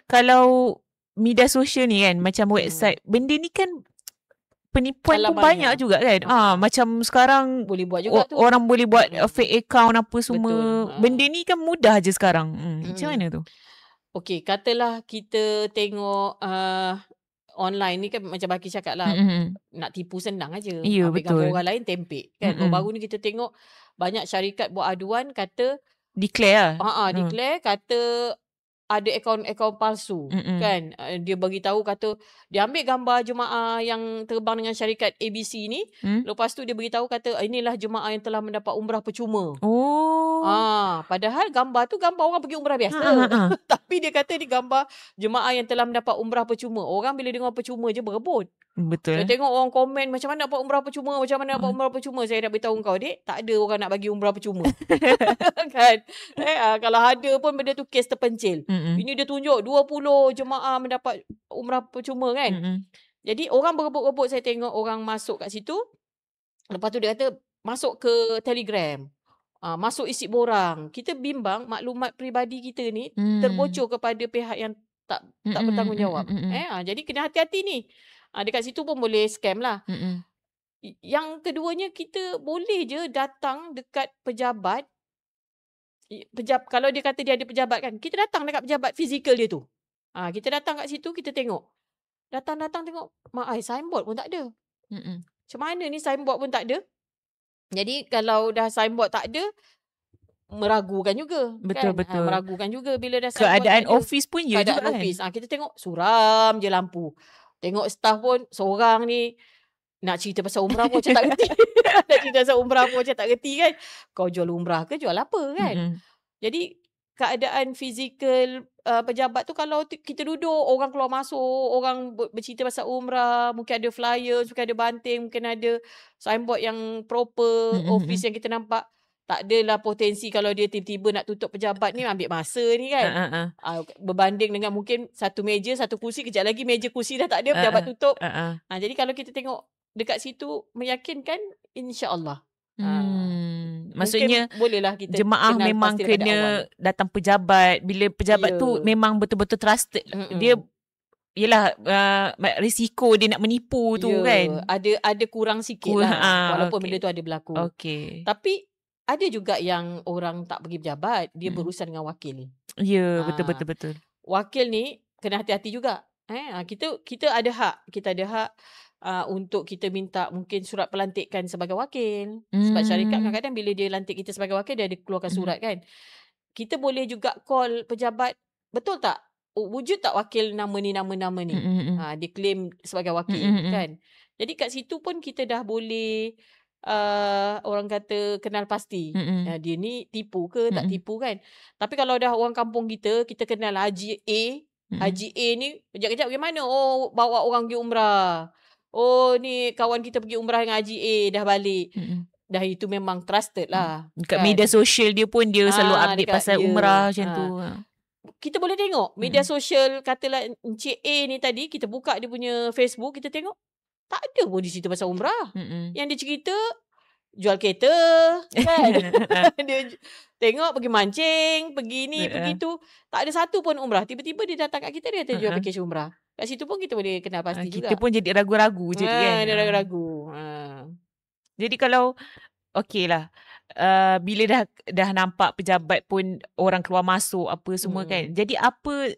[SPEAKER 2] kalau media sosial ni kan, macam website, benda ni kan penipuan
[SPEAKER 1] Alah,
[SPEAKER 2] pun banyak juga kan. Macam sekarang
[SPEAKER 1] boleh buat juga tu.
[SPEAKER 2] orang boleh buat fake account apa semua.
[SPEAKER 1] Betul.
[SPEAKER 2] Benda ni kan mudah je sekarang. Macam mana tu?
[SPEAKER 1] Okey, katalah kita tengok online ni kan macam Baki cakap lah. Nak tipu senang aja.
[SPEAKER 2] Ya,
[SPEAKER 1] Ambil
[SPEAKER 2] betul.
[SPEAKER 1] gambar orang lain tempek kan. Baru-baru ni kita tengok banyak syarikat buat aduan kata
[SPEAKER 2] Declare lah.
[SPEAKER 1] declare kata ada akaun palsu kan. Dia bagi tahu kata dia ambil gambar jemaah yang terbang dengan syarikat ABC ni, lepas tu dia beritahu kata inilah jemaah yang telah mendapat umrah percuma. Padahal gambar tu gambar orang pergi umrah biasa. Tapi dia kata ni gambar jemaah yang telah mendapat umrah percuma. Orang bila dengar percuma je berebut.
[SPEAKER 2] Betul.
[SPEAKER 1] Saya tengok orang komen macam mana dapat umrah percuma, Saya nak beritahu kau, dek, tak ada orang nak bagi umrah percuma. Kan? Kalau ada pun benda tu kes terpencil. Ini dia tunjuk 20 jemaah mendapat umrah percuma kan. Jadi orang berebut-rebut, saya tengok orang masuk kat situ. Lepas tu dia kata masuk ke Telegram. Masuk isi borang. Kita bimbang maklumat peribadi kita ni terbocor kepada pihak yang tak bertanggungjawab. Jadi kena hati-hati ni. Dekat situ pun boleh scam lah. Yang keduanya, kita boleh je datang dekat pejabat. Kalau dia kata dia ada pejabat kan, kita datang dekat pejabat fizikal dia tu. Kita datang kat situ, kita tengok. Datang tengok, signboard pun tak ada. Macam mana ni signboard pun tak ada? Jadi kalau dah signboard tak ada, meragukan juga.
[SPEAKER 2] Betul.
[SPEAKER 1] Meragukan juga bila dah signboard
[SPEAKER 2] keadaan
[SPEAKER 1] tak ada.
[SPEAKER 2] office pun ya juga kan.
[SPEAKER 1] Office. Kita tengok suram je lampu. Tengok staff pun seorang ni nak cerita pasal umrah pun macam tak reti. Nak cerita pasal umrah pun macam tak reti kan. Kau jual umrah ke jual apa kan. Jadi keadaan fizikal pejabat tu, kalau kita duduk, orang keluar masuk, orang bercerita pasal umrah, mungkin ada flyers, mungkin ada banting, mungkin ada signboard yang proper, office yang kita nampak. Tak adalah potensi kalau dia tiba-tiba nak tutup pejabat ni, ambil masa ni kan. Berbanding dengan mungkin satu meja, satu kursi, kejap lagi meja kursi dah tak ada, pejabat tutup. Jadi kalau kita tengok dekat situ, meyakinkan, insya-Allah.
[SPEAKER 2] Maksudnya
[SPEAKER 1] bolehlah kita
[SPEAKER 2] jemaah memang kena datang pejabat. Bila pejabat tu memang betul-betul trusted. Dia yelah risiko dia nak menipu tu kan.
[SPEAKER 1] Ada kurang sikit lah. Walaupun benda tu ada berlaku. Tapi ada juga yang orang tak pergi pejabat, dia berurusan dengan wakil.
[SPEAKER 2] Ya, betul.
[SPEAKER 1] Wakil ni kena hati-hati juga. Kita ada hak. Kita ada hak untuk kita minta mungkin surat pelantikan sebagai wakil. Sebab syarikat kadang-kadang bila dia lantik kita sebagai wakil, dia ada keluarkan surat kan. Kita boleh juga call pejabat, betul tak? Wujud tak wakil nama ni? Dia claim sebagai wakil kan. Jadi kat situ pun kita dah boleh orang kata kenal pasti. Dia ni tipu ke tak tipu kan. Tapi kalau dah orang kampung kita kenal Haji A. Haji A ni kejap-kejap bagaimana? Bawa orang pergi umrah. Ni kawan kita pergi umrah dengan Haji A, dah balik. Dah itu memang trusted lah.
[SPEAKER 2] Dekat media sosial dia pun dia selalu update pasal umrah macam tu.
[SPEAKER 1] Kita boleh tengok media sosial, katalah Encik A ni tadi, kita buka dia punya Facebook, kita tengok tak ada pun dia cerita pasal umrah. Yang dia cerita jual kereta kan. Dia tengok pergi mancing, pergi ni, pergi tu. Tak ada satu pun umrah. Tiba-tiba dia datang kat kita, dia kata jual package umrah. Kat situ pun kita boleh kenal pasti juga.
[SPEAKER 2] Kita pun jadi ragu-ragu je kan.
[SPEAKER 1] Dia ragu-ragu.
[SPEAKER 2] Jadi kalau okey lah, bila dah nampak pejabat pun orang keluar masuk apa semua kan. Jadi apa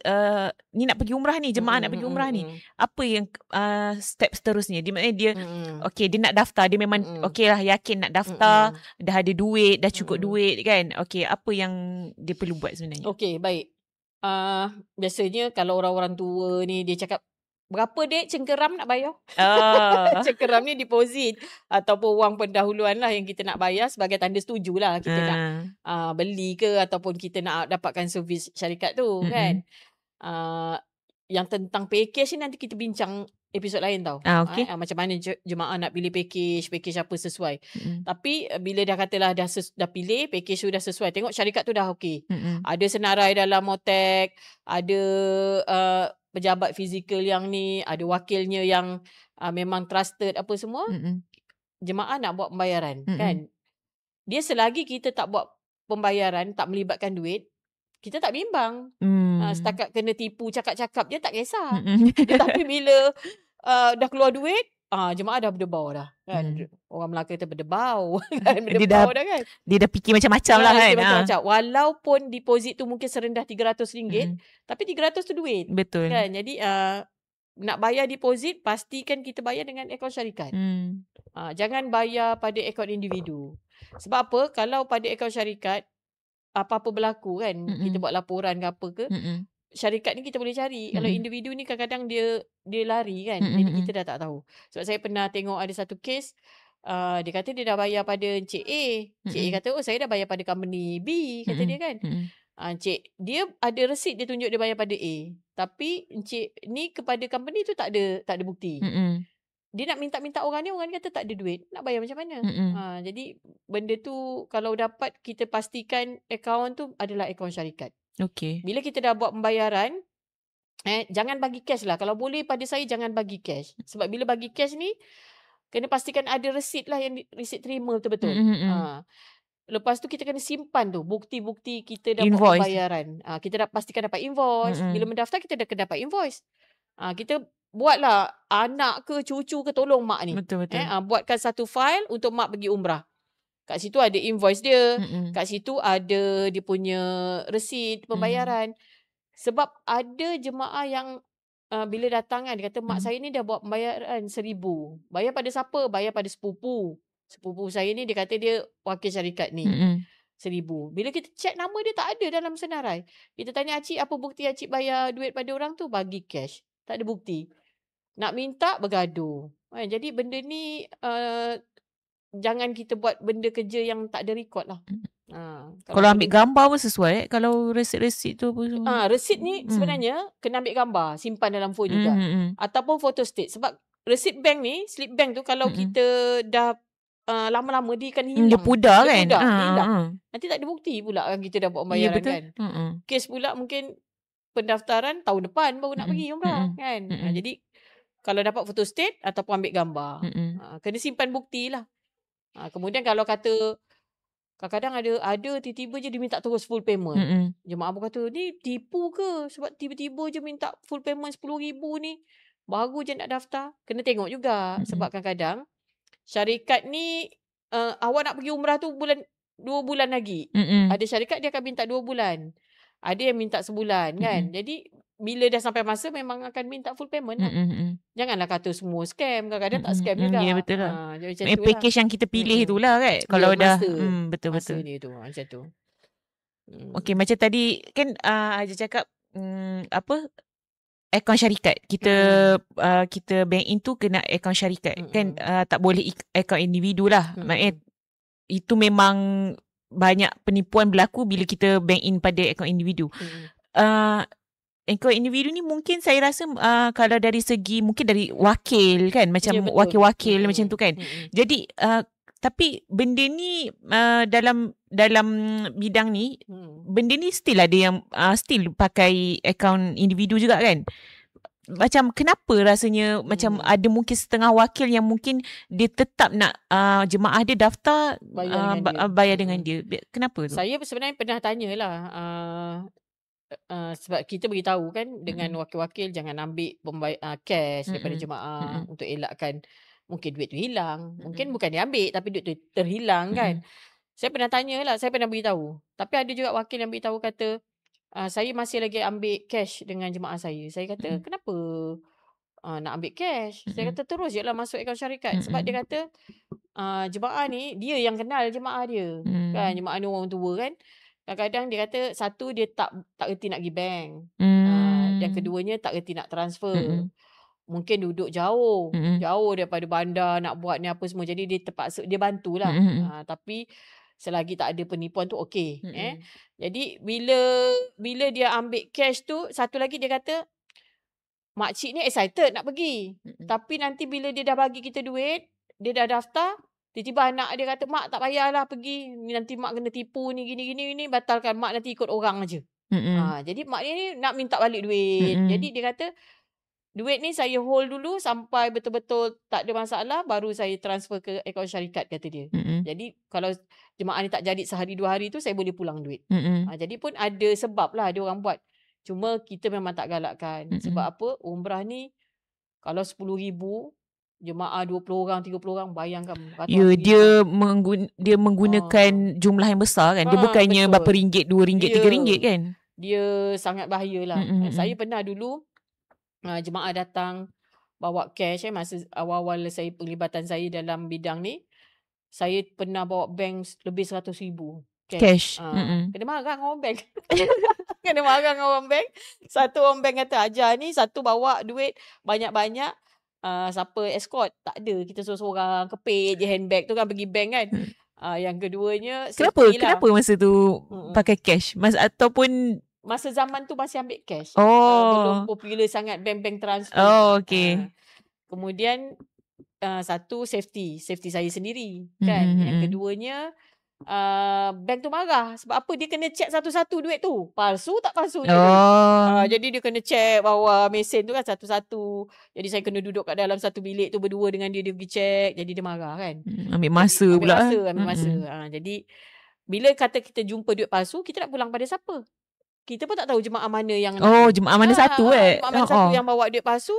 [SPEAKER 2] ni nak pergi umrah ni, jemaah nak pergi umrah ni. Apa yang step seterusnya? Dia maknanya dia okey, dia nak daftar, dia memang okey lah, yakin nak daftar, dah ada duit, dah cukup duit kan. Okey, apa yang dia perlu buat sebenarnya?
[SPEAKER 1] Okey, baik. Biasanya kalau orang-orang tua ni dia cakap, berapa dek cengkeram nak bayar? Cengkeram ni deposit ataupun wang pendahuluan lah yang kita nak bayar sebagai tanda setuju lah kita nak beli ke ataupun kita nak dapatkan servis syarikat tu kan. Yang tentang package ni nanti kita bincang episod lain tau.
[SPEAKER 2] Okay.
[SPEAKER 1] Macam mana jemaah nak pilih package apa sesuai. Tapi bila dah katalah dah pilih, package tu dah sesuai. Tengok syarikat tu dah okey. Ada senarai dalam Motek, ada pejabat fizikal yang ni, ada wakilnya yang memang trusted apa semua. Jemaah nak buat pembayaran kan. Dia selagi kita tak buat pembayaran, tak melibatkan duit, kita tak bimbang. Setakat kena tipu cakap-cakap je tak kisah. Tetapi bila dah keluar duit, jemaah dah berdebau dah kan. Orang Melaka kata berdebau kan. Berdebau dah kan.
[SPEAKER 2] Dia dah fikir macam-macam lah kan.
[SPEAKER 1] Macam-macam. Walaupun deposit tu mungkin serendah RM300, tapi 300 tu duit.
[SPEAKER 2] Betul.
[SPEAKER 1] Kan? Jadi nak bayar deposit, pastikan kita bayar dengan akaun syarikat. Jangan bayar pada akaun individu. Sebab apa? Kalau pada akaun syarikat, apa-apa berlaku kan, kita buat laporan ke apa ke, syarikat ni kita boleh cari. Kalau individu ni kadang-kadang dia lari kan. Jadi kita dah tak tahu. Sebab saya pernah tengok ada satu kes, dia kata dia dah bayar pada Encik A. Encik A kata, saya dah bayar pada company B, kata dia kan. Encik, dia ada resit dia tunjuk dia bayar pada A. Tapi encik ni kepada company tu tak ada bukti. Dia nak minta orang ni kata tak ada duit. Nak bayar macam mana? Jadi benda tu kalau dapat kita pastikan akaun tu adalah akaun syarikat.
[SPEAKER 2] Okay.
[SPEAKER 1] Bila kita dah buat pembayaran, jangan bagi cash lah. Kalau boleh pada saya jangan bagi cash. Sebab bila bagi cash ni, kena pastikan ada resit lah, yang resit terima betul-betul. Lepas tu kita kena simpan tu bukti-bukti kita dah buat pembayaran. Kita dah pastikan dapat invoice. Bila mendaftar kita dah kena dapat invoice. Kita buatlah anak ke cucu ke tolong mak ni.
[SPEAKER 2] Betul-betul.
[SPEAKER 1] Buatkan satu file untuk mak pergi umrah. Kat situ ada invoice dia. Kat situ ada dia punya resit pembayaran. Sebab ada jemaah yang bila datang kan, dia kata mak saya ni dah buat pembayaran 1,000. Bayar pada siapa? Bayar pada sepupu. Sepupu saya ni dia kata dia wakil syarikat ni. 1,000. Bila kita check nama dia tak ada dalam senarai. Kita tanya Acik, apa bukti Acik bayar duit pada orang tu? Bagi cash. Tak ada bukti. Nak minta bergaduh. Jadi benda ni jangan kita buat benda kerja yang tak ada record lah.
[SPEAKER 2] Kalau ambil gambar pun sesuai kalau resit-resit tu pun.
[SPEAKER 1] Resit ni sebenarnya kena ambil gambar, simpan dalam phone juga. Ataupun photostat. Sebab resit bank ni, slip bank tu kalau kita dah lama-lama dia akan hilang.
[SPEAKER 2] Dia pudar kan?
[SPEAKER 1] Dia hilang. Nanti tak ada bukti pula kan kita dah buat pembayaran kan. Kes pula mungkin pendaftaran tahun depan baru nak pergi umrah kan. Jadi kalau dapat photostat ataupun ambil gambar. Kena simpan bukti lah. Kemudian kalau kata kadang-kadang ada tiba-tiba je dia minta terus full payment. Jemaah pun kata ni tipu ke? Sebab tiba-tiba je minta full payment 10,000 ni. Baru je nak daftar. Kena tengok juga. Sebab kadang-kadang syarikat ni awak nak pergi umrah tu 2 bulan lagi. Ada syarikat dia akan minta 2 bulan. Ada yang minta sebulan kan. Jadi bila dah sampai masa memang akan minta full payment lah. Janganlah kata semua scam. Kadang-kadang tak scam juga.
[SPEAKER 2] Ya betul lah. Package yang kita pilih itulah kan. Kalau dah betul-betul.
[SPEAKER 1] Masa dia tu macam tu.
[SPEAKER 2] Okay, macam tadi kan Aja cakap akaun syarikat. Kita bank in tu kena akaun syarikat. Kan tak boleh akaun individu lah. Maknanya itu memang banyak penipuan berlaku bila kita bank in pada akaun individu. Akaun individu ni mungkin saya rasa kalau dari segi mungkin dari wakil kan, macam wakil-wakil macam tu kan. Jadi tapi benda ni dalam bidang ni benda ni still ada yang still pakai akaun individu juga kan. Macam kenapa rasanya macam ada mungkin setengah wakil yang mungkin dia tetap nak jemaah dia daftar bayar dengan dia. Kenapa tu?
[SPEAKER 1] Saya sebenarnya pernah tanyalah sebab kita beritahu kan dengan wakil-wakil jangan ambil cash daripada jemaah untuk elakkan mungkin duit tu hilang. Mungkin bukan dia ambil tapi duit tu terhilang kan. Saya pernah tanyalah, saya pernah beritahu. Tapi ada juga wakil yang beritahu kata saya masih lagi ambil cash dengan jemaah saya. Saya kata kenapa nak ambil cash? Saya kata terus je lah masuk akaun syarikat. Sebab dia kata jemaah ni dia yang kenal jemaah dia. Kan jemaah ni orang tua kan. Kadang-kadang dia kata satu dia tak reti nak pergi bank. Yang keduanya tak reti nak transfer. Mungkin duduk jauh daripada bandar nak buat ni apa semua. Jadi dia terpaksa dia bantulah. Tapi selagi tak ada penipuan tu okey. Jadi bila dia ambil cash tu, satu lagi dia kata makcik ni excited nak pergi. Tapi nanti bila dia dah bagi kita duit, dia dah daftar, tiba-tiba anak dia kata, mak tak payahlah pergi. Ni nanti mak kena tipu ni, gini, batalkan. Mak nanti ikut orang aja. Jadi mak dia ni nak minta balik duit. Jadi dia kata, duit ni saya hold dulu sampai betul-betul tak ada masalah, baru saya transfer ke akaun syarikat, kata dia. Jadi kalau jemaah ni tak jadi sehari 2 hari tu, saya boleh pulang duit. Jadi pun ada sebab lah dia orang buat. Cuma kita memang tak galakkan. Sebab apa? Umrah ni kalau 10,000, jemaah 20 orang, 30 orang, bayangkan.
[SPEAKER 2] Ya, dia menggunakan jumlah yang besar kan. Dia bukannya berapa ringgit, RM2, RM3 kan.
[SPEAKER 1] Dia sangat bahayalah. Saya pernah dulu jemaah datang bawa cash masa awal-awal saya penglibatan saya dalam bidang ni. Saya pernah bawa bank lebih 100,000 cash. Kena marah dengan orang bank. Kena marah dengan orang bank. Satu orang bank kata, ajar ni satu bawa duit banyak-banyak. Siapa escort? Tak ada. Kita sorang-sorang kepit je handbag tu kan, pergi bank kan. Yang keduanya,
[SPEAKER 2] Kenapa masa tu pakai cash? Ataupun
[SPEAKER 1] masa zaman tu masih ambil cash.
[SPEAKER 2] Oh.
[SPEAKER 1] Belum popular sangat bank-bank transfer.
[SPEAKER 2] Oh, okay.
[SPEAKER 1] Kemudian satu safety saya sendiri kan. Yang keduanya bank tu marah. Sebab apa? Dia kena check satu-satu duit tu. Palsu tak palsu. Jadi dia kena check bawah mesin tu kan satu-satu. Jadi saya kena duduk kat dalam satu bilik tu berdua dengan dia pergi check. Jadi dia marah kan.
[SPEAKER 2] Ambil masa pula.
[SPEAKER 1] Ambil masa. Jadi bila kata kita jumpa duit palsu, kita nak pulang pada siapa? Kita pun tak tahu jemaah mana yang
[SPEAKER 2] jemaah mana satu
[SPEAKER 1] jemaah mana satu yang bawa duit palsu,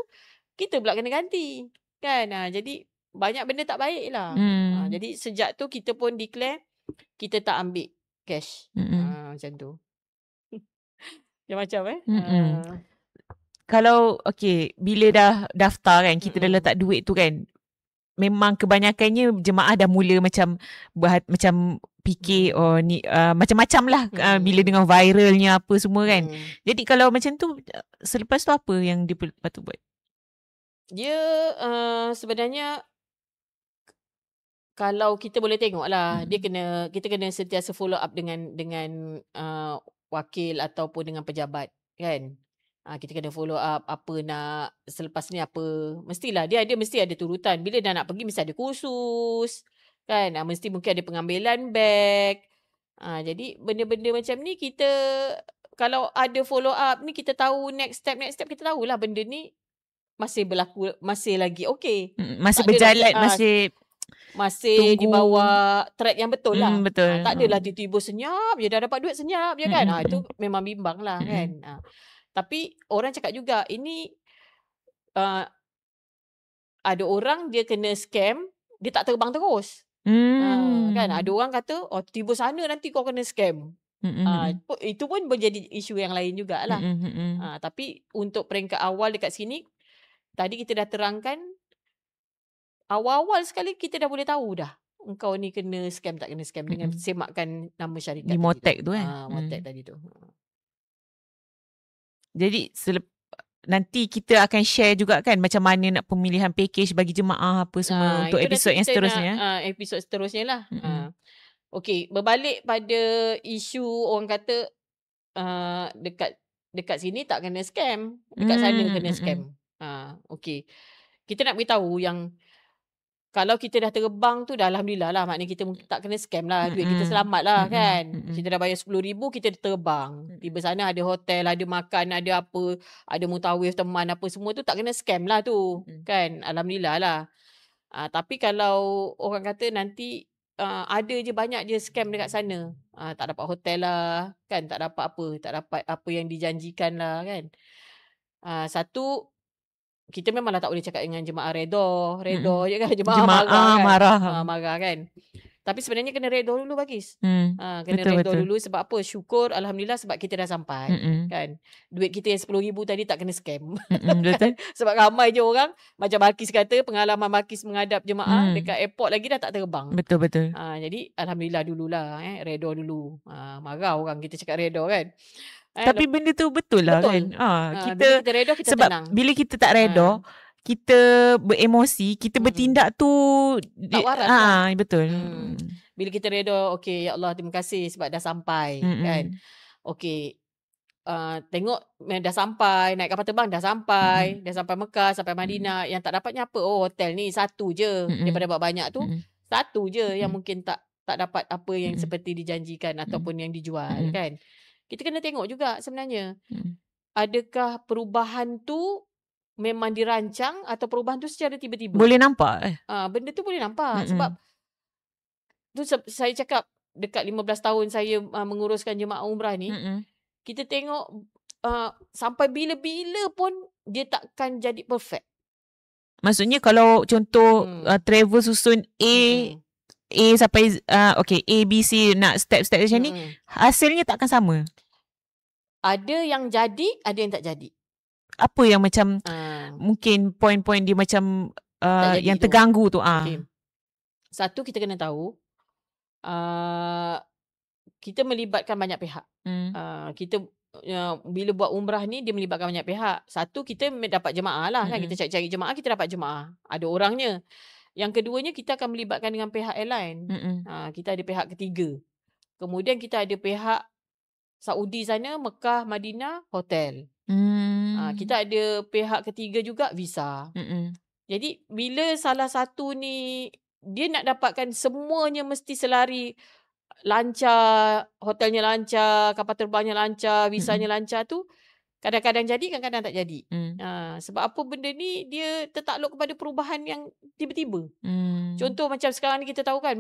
[SPEAKER 1] kita pula kena ganti kan. Jadi banyak benda tak baik lah. Jadi sejak tu kita pun declare kita tak ambil cash. Macam tu. Macam
[SPEAKER 2] Kalau bila dah daftar kan, kita dah letak duit tu kan, memang kebanyakannya jemaah dah mula macam fikir ni macam-macam lah bila dengan viralnya apa semua kan. Jadi kalau macam tu, selepas tu apa yang dia patut buat?
[SPEAKER 1] Dia sebenarnya kalau kita boleh tengok lah, kita kena sentiasa follow up dengan wakil ataupun dengan pejabat kan. Kita kena follow up apa nak selepas ni apa. Mestilah dia mesti ada turutan. Bila dah nak pergi mesti ada kursus kan. Mesti mungkin ada pengambilan beg. Jadi benda-benda macam ni kita kalau ada follow up ni, kita tahu next step kita tahulah benda ni masih berlaku, masih lagi okey.
[SPEAKER 2] Masih berjalan,
[SPEAKER 1] masih di bawah track yang betul lah.
[SPEAKER 2] Betul.
[SPEAKER 1] Tak adalah tiba-tiba senyap je dah dapat duit senyap je kan. Itu memang bimbang lah kan. Tapi orang cakap juga ini ada orang dia kena scam, dia tak terbang terus. Kan ada orang kata tiba sana nanti kau kena scam. Itu pun menjadi isu yang lain jugalah. Tapi untuk peringkat awal dekat sini, tadi kita dah terangkan, awal-awal sekali kita dah boleh tahu dah engkau ni kena scam tak kena scam dengan semakkan nama syarikat
[SPEAKER 2] di Motek tu kan.
[SPEAKER 1] Motek tadi tu.
[SPEAKER 2] Jadi nanti kita akan share juga kan macam mana nak pemilihan package bagi jemaah apa semua untuk episod yang seterusnya.
[SPEAKER 1] Episod seterusnya lah. Okey, berbalik pada isu orang kata dekat sini tak kena scam, dekat sana kena scam. Okey. Kita nak beritahu yang kalau kita dah terbang tu dah alhamdulillah lah, maknanya kita tak kena scam lah, duit kita selamat lah kan. Kita dah bayar 10,000, kita terbang. Tiba sana ada hotel, ada makan, ada apa, ada mutawif teman apa semua tu tak kena scam lah tu kan. Alhamdulillah lah. Tapi kalau orang kata nanti ada je banyak je scam dekat sana. Tak dapat hotel lah kan, tak dapat apa yang dijanjikan lah kan. Satu, kita memanglah tak boleh cakap dengan jemaah redha je kan. Jemaah marah kan. Tapi sebenarnya kena redha dulu Bagis. Kena redha dulu sebab apa? Syukur alhamdulillah sebab kita dah sampai kan. Duit kita yang 10,000 tadi tak kena scam.
[SPEAKER 2] Betul.
[SPEAKER 1] Sebab ramai je orang macam Balkis kata, pengalaman Balkis menghadap jemaah dekat airport lagi dah tak terbang.
[SPEAKER 2] Betul.
[SPEAKER 1] Jadi alhamdulillah dululah redha dulu. Marah orang kita cakap redha kan.
[SPEAKER 2] Tapi benda tu betul lah kan.
[SPEAKER 1] Bila kita redha, kita
[SPEAKER 2] sebab
[SPEAKER 1] tenang.
[SPEAKER 2] Bila kita tak redha, kita beremosi, kita bertindak tu
[SPEAKER 1] tak waras lah.
[SPEAKER 2] Betul.
[SPEAKER 1] Bila kita redha, okey ya Allah terima kasih sebab dah sampai kan. Okey, tengok dah sampai, naik kapal terbang dah sampai Mekah, sampai Madinah. Yang tak dapatnya apa? Oh, hotel ni satu je. Daripada banyak tu, satu je yang mungkin tak dapat apa yang seperti dijanjikan ataupun yang dijual kan. Kita kena tengok juga sebenarnya. Adakah perubahan tu memang dirancang atau perubahan tu secara tiba-tiba?
[SPEAKER 2] Boleh nampak.
[SPEAKER 1] Benda tu boleh nampak. Sebab tu saya cakap dekat 15 tahun saya menguruskan jemaah umrah ni, kita tengok sampai bila-bila pun dia takkan jadi perfect.
[SPEAKER 2] Maksudnya kalau contoh travel susun A sampai A, B, C nak step-step macam ni, hasilnya takkan sama.
[SPEAKER 1] Ada yang jadi, ada yang tak jadi.
[SPEAKER 2] Apa yang macam mungkin poin-poin dia macam yang terganggu tu?
[SPEAKER 1] Okay. Satu, kita kena tahu kita melibatkan banyak pihak. Kita bila buat umrah ni dia melibatkan banyak pihak. Satu, kita dapat jemaah lah kan. Kita cari jemaah, kita dapat jemaah. Ada orangnya. Yang keduanya, kita akan melibatkan dengan pihak airline. Kita ada pihak ketiga. Kemudian kita ada pihak Saudi sana, Mekah, Madinah, hotel. Kita ada pihak ketiga juga, visa. Jadi bila salah satu ni dia nak dapatkan semuanya mesti selari, lancar, hotelnya lancar, kapal terbangnya lancar, visanya lancar tu, kadang-kadang jadi, kadang-kadang tak jadi. Sebab apa benda ni dia tertakluk kepada perubahan yang tiba-tiba. Contoh macam sekarang ni kita tahu kan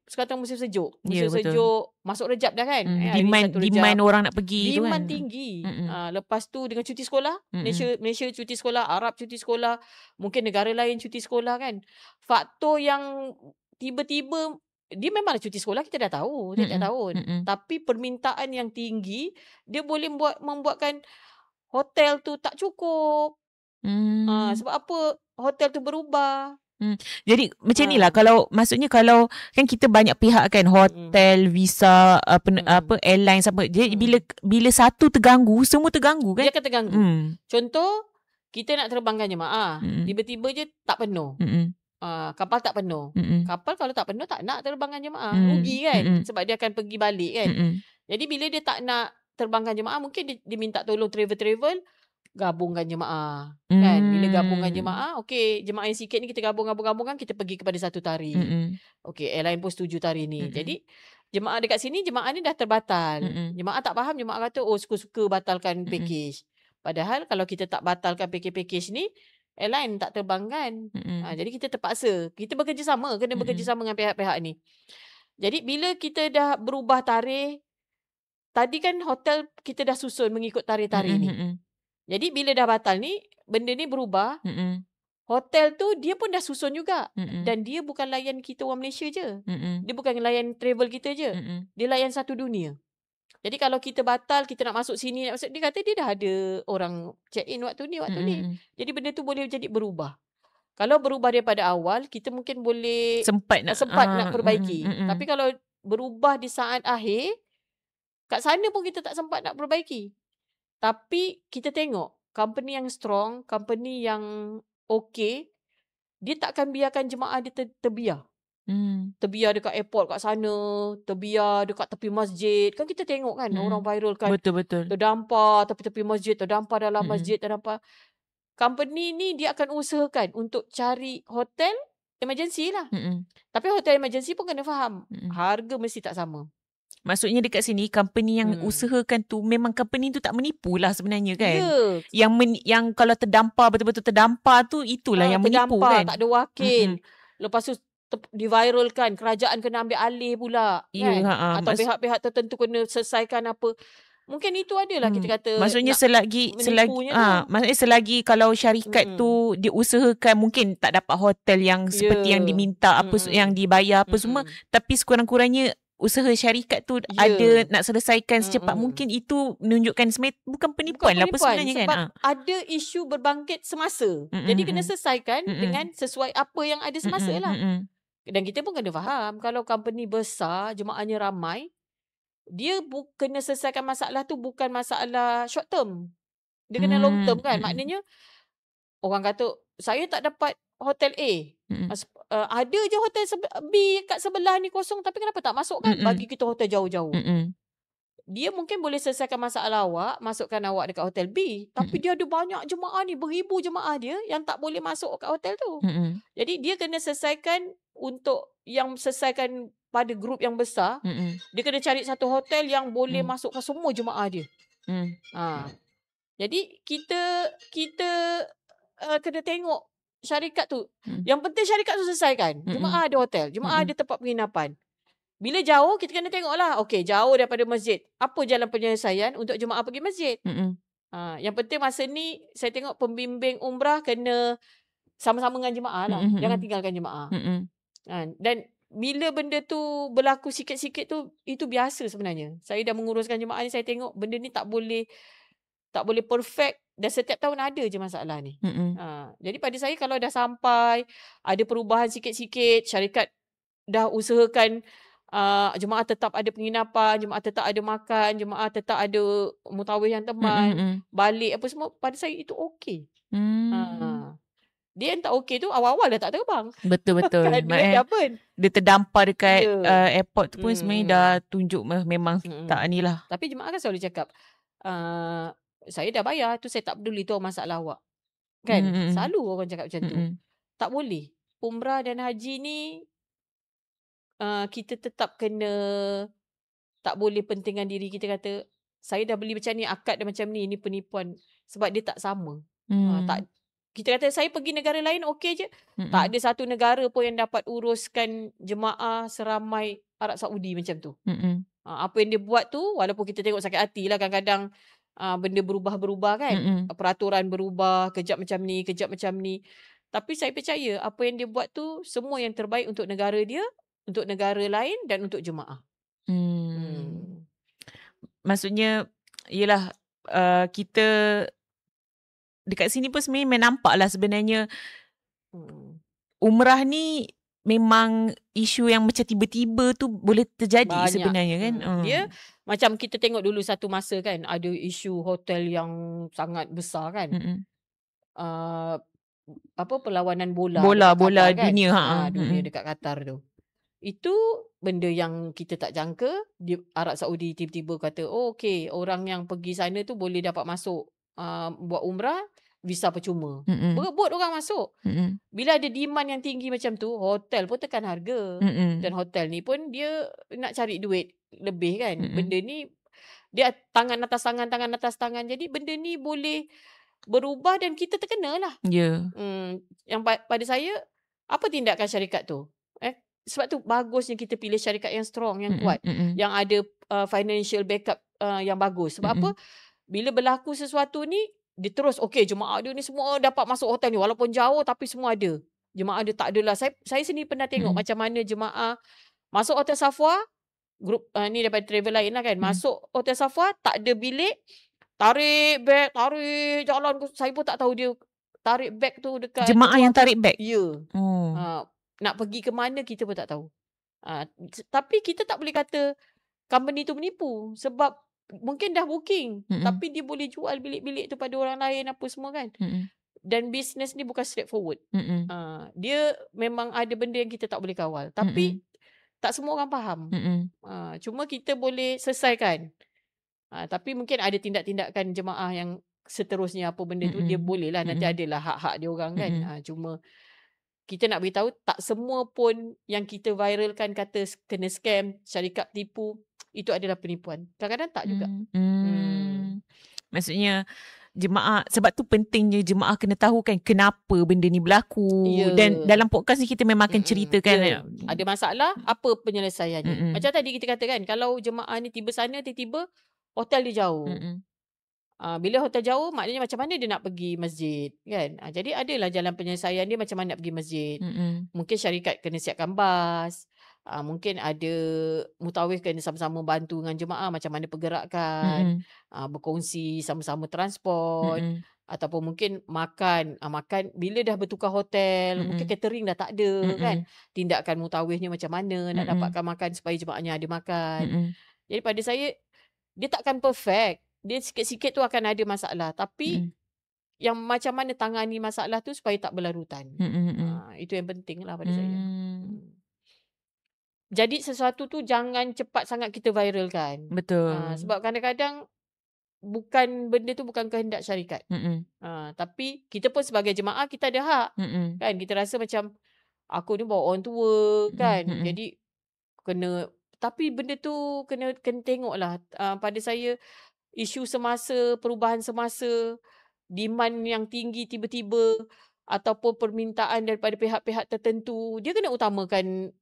[SPEAKER 1] sekarang musim sejuk. Musim sejuk, masuk Rejab dah kan.
[SPEAKER 2] Demand orang nak pergi tu kan.
[SPEAKER 1] Demand tinggi. Lepas tu dengan cuti sekolah, Malaysia cuti sekolah, Arab cuti sekolah, mungkin negara lain cuti sekolah kan. Faktor yang tiba-tiba dia memang cuti sekolah kita dah tahu setiap tahun. Tapi permintaan yang tinggi dia boleh membuatkan hotel tu tak cukup. Sebab apa? Hotel tu berubah.
[SPEAKER 2] Jadi macam ni lah, kalau maksudnya kalau kan kita banyak pihak kan, hotel, visa, apa airline apa. Jadi bila satu terganggu, semua terganggu kan?
[SPEAKER 1] Dia akan terganggu. Contoh kita nak terbangkan jemaah, tiba-tiba je tak penuh. Kapal tak penuh. Kapal kalau tak penuh tak nak terbangkan jemaah. Rugi kan? Sebab dia akan pergi balik kan. Jadi bila dia tak nak terbangkan jemaah, mungkin dia minta tolong travel gabungkan jemaah kan. Bila gabungkan jemaah, okey, jemaah yang sikit ni kita gabungkan, kita pergi kepada satu tarikh. Okey, airline pun setuju tarikh ni. Jadi jemaah dekat sini, jemaah ni dah terbatal. Jemaah tak faham, jemaah kata suka-suka batalkan package. Padahal kalau kita tak batalkan package ni, airline tak terbangkan. Jadi kita terpaksa, kita bekerjasama, kena bekerjasama dengan pihak-pihak ni. Jadi bila kita dah berubah tarikh, tadi kan hotel kita dah susun mengikut tarikh-tarikh ni. Jadi bila dah batal ni, benda ni berubah. Hotel tu dia pun dah susun juga. Dan dia bukan layan kita orang Malaysia je. Dia bukan layan travel kita je. Dia layan satu dunia. Jadi kalau kita batal, kita nak masuk sini, dia kata dia dah ada orang check in waktu ni. Jadi benda tu boleh jadi berubah. Kalau berubah daripada awal, kita mungkin boleh sempat nak perbaiki. Tapi kalau berubah di saat akhir, kat sana pun kita tak sempat nak perbaiki. Tapi kita tengok company yang strong, company yang okey, dia takkan biarkan jemaah dia terbiar. Terbiar dekat airport kat sana, terbiar dekat tepi masjid. Kan kita tengok kan orang viral kan.
[SPEAKER 2] Betul.
[SPEAKER 1] Terdampar tepi-tepi masjid, terdampar dalam masjid, terdampar. Company ni dia akan usahakan untuk cari hotel emergency lah. Tapi hotel emergency pun kena faham, harga mesti tak sama.
[SPEAKER 2] Maksudnya dekat sini company yang usahakan tu memang company tu tak menipu lah sebenarnya kan. Yang kalau terdampar, betul-betul terdampar tu, itulah yang menipu kan.
[SPEAKER 1] Tak ada wakil. Lepas tu diviralkan, kerajaan kena ambil alih pula kan. Atau pihak-pihak tertentu kena selesaikan apa. Mungkin itu adalah kita kata.
[SPEAKER 2] Maksudnya selagi kalau syarikat tu dia usahakan, mungkin tak dapat hotel yang seperti yang diminta, apa yang dibayar apa semua, tapi sekurang-kurangnya usaha syarikat tu ada nak selesaikan secepat mungkin, itu menunjukkan bukan penipuan lah apa sebenarnya kan.
[SPEAKER 1] Sebab ada isu berbangkit semasa. Jadi kena selesaikan dengan sesuai apa yang ada semasa lah. Dan kita pun kena faham, kalau company besar, jemaahnya ramai, dia kena selesaikan masalah tu bukan masalah short term. Dia kena long term kan. Maknanya orang kata, saya tak dapat hotel A. Ada je hotel B kat sebelah ni kosong, tapi kenapa tak masuk kan? Bagi kita hotel jauh-jauh. dia mungkin boleh selesaikan masalah awak, masukkan awak dekat hotel B. Tapi dia ada banyak jemaah ni, beribu jemaah dia yang tak boleh masuk kat hotel tu. Jadi dia kena selesaikan untuk yang selesaikan pada grup yang besar. Dia kena cari satu hotel yang boleh masukkan semua jemaah dia. Jadi kita kena tengok syarikat tu. Yang penting syarikat tu selesaikan. Jemaah ada hotel, jemaah ada tempat penginapan. Bila jauh, kita kena tengoklah. Okey, jauh daripada masjid. Apa jalan penyelesaian untuk jemaah pergi masjid? Yang penting masa ni, saya tengok pembimbing umrah kena sama-sama dengan jemaah lah. Jangan tinggalkan jemaah. Dan bila benda tu berlaku sikit-sikit tu, itu biasa sebenarnya. Saya dah menguruskan jemaah ni, saya tengok benda ni tak boleh perfect. Dan setiap tahun ada je masalah ni. Jadi pada saya, kalau dah sampai, ada perubahan sikit-sikit, syarikat dah usahakan jemaah tetap ada penginapan, jemaah tetap ada makan, jemaah tetap ada mutawif yang teman, balik apa semua, pada saya itu okey. Dia yang tak okey tu awal-awal dah tak terbang.
[SPEAKER 2] Betul-betul.
[SPEAKER 1] Kan, dia
[SPEAKER 2] dia terdampar dekat airport tu pun sebenarnya dah tunjuk memang tak ni lah.
[SPEAKER 1] Tapi jemaah kan selalu cakap, saya dah bayar tu, saya tak peduli tu masalah awak. Kan? Selalu orang cakap macam tu. Tak boleh. Umrah dan haji ni kita tetap kena, tak boleh pentingkan diri kita kata, saya dah beli macam ni, akad dah macam ni, ini penipuan. Sebab dia tak sama. Kita kata saya pergi negara lain okey je. Tak ada satu negara pun yang dapat uruskan jemaah seramai Arab Saudi macam tu. Apa yang dia buat tu, walaupun kita tengok sakit hati lah kadang-kadang, benda berubah-berubah kan. Peraturan berubah, kejap macam ni, kejap macam ni. Tapi saya percaya apa yang dia buat tu semua yang terbaik untuk negara dia, untuk negara lain dan untuk jemaah.
[SPEAKER 2] Maksudnya, yelah, kita dekat sini pun sebenarnya nampak lah sebenarnya umrah ni memang isu yang macam tiba-tiba tu boleh terjadi. Banyak sebenarnya kan.
[SPEAKER 1] Dia macam kita tengok dulu satu masa kan, ada isu hotel yang sangat besar kan. Perlawanan bola
[SPEAKER 2] Qatar,
[SPEAKER 1] kan?
[SPEAKER 2] dunia
[SPEAKER 1] dunia dekat Qatar tu. Itu benda yang kita tak jangka. Arab Saudi tiba-tiba kata, okey, orang yang pergi sana tu boleh dapat masuk buat umrah, visa percuma. Berebut orang masuk. Bila ada demand yang tinggi macam tu, hotel pun tekan harga. Dan hotel ni pun dia nak cari duit lebih kan. Benda ni dia tangan atas tangan, tangan atas tangan. Jadi benda ni boleh berubah dan kita terkena lah. Yang pada saya, apa tindakan syarikat tu? Sebab tu bagusnya kita pilih syarikat yang strong, yang kuat, yang ada financial backup yang bagus. Sebab apa? Bila berlaku sesuatu ni, dia terus okey, jemaah dia ni semua dapat masuk hotel ni walaupun jauh, tapi semua ada. Jemaah dia tak adalah. Saya sendiri pernah tengok macam mana jemaah masuk hotel Safwa, grup ni daripada travel lain lah kan, masuk hotel Safwa, tak ada bilik, tarik beg, tarik jalan. Saya pun tak tahu dia tarik beg tu dekat
[SPEAKER 2] jemaah yang tarik beg.
[SPEAKER 1] Ya. Nak pergi ke mana kita pun tak tahu. Tapi kita tak boleh kata company tu menipu sebab mungkin dah booking, tapi dia boleh jual bilik-bilik tu pada orang lain apa semua kan. Dan bisnes ni bukan straightforward. Dia memang ada benda yang kita tak boleh kawal. Tapi tak semua orang faham. Cuma kita boleh selesaikan. Tapi mungkin ada tindak-tindakan jemaah yang seterusnya apa benda tu, dia boleh lah. Nanti adalah hak-hak dia orang kan. Cuma kita nak beritahu, tak semua pun yang kita viralkan kata kena scam, syarikat tipu, itu adalah penipuan. Kadang-kadang tak juga.
[SPEAKER 2] Maksudnya jemaah, sebab tu pentingnya jemaah kena tahu kan kenapa benda ni berlaku. Dan dalam podcast ni kita memang akan ceritakan
[SPEAKER 1] ada masalah, apa penyelesaiannya. Macam tadi kita kata kan, kalau jemaah ni tiba sana, tiba-tiba hotel dia jauh. Bila hotel jauh, maknanya macam mana dia nak pergi masjid kan. Jadi adalah jalan penyelesaian dia macam mana nak pergi masjid. Mungkin syarikat kena siapkan bas. Mungkin ada mutawif kena sama-sama bantu dengan jemaah macam mana pergerakan. Berkongsi sama-sama transport. Ataupun mungkin makan. Makan bila dah bertukar hotel. Mungkin catering dah tak ada kan. Tindakan mutawifnya macam mana nak dapatkan makan supaya jemaahnya ada makan. Jadi pada saya, dia takkan perfect. Dia sikit-sikit tu akan ada masalah. Tapi yang macam mana tangani masalah tu supaya tak berlarutan. Itu yang penting lah pada saya. Jadi sesuatu tu jangan cepat sangat kita viralkan.
[SPEAKER 2] Betul.
[SPEAKER 1] Sebab kadang-kadang benda tu bukan kehendak syarikat. Tapi kita pun sebagai jemaah kita ada hak. Kan kita rasa macam aku ni bawa orang tua kan. Jadi tapi benda tu kena tengoklah. Pada saya isu semasa, perubahan semasa, demand yang tinggi tiba-tiba ataupun permintaan daripada pihak-pihak tertentu, dia kena utamakan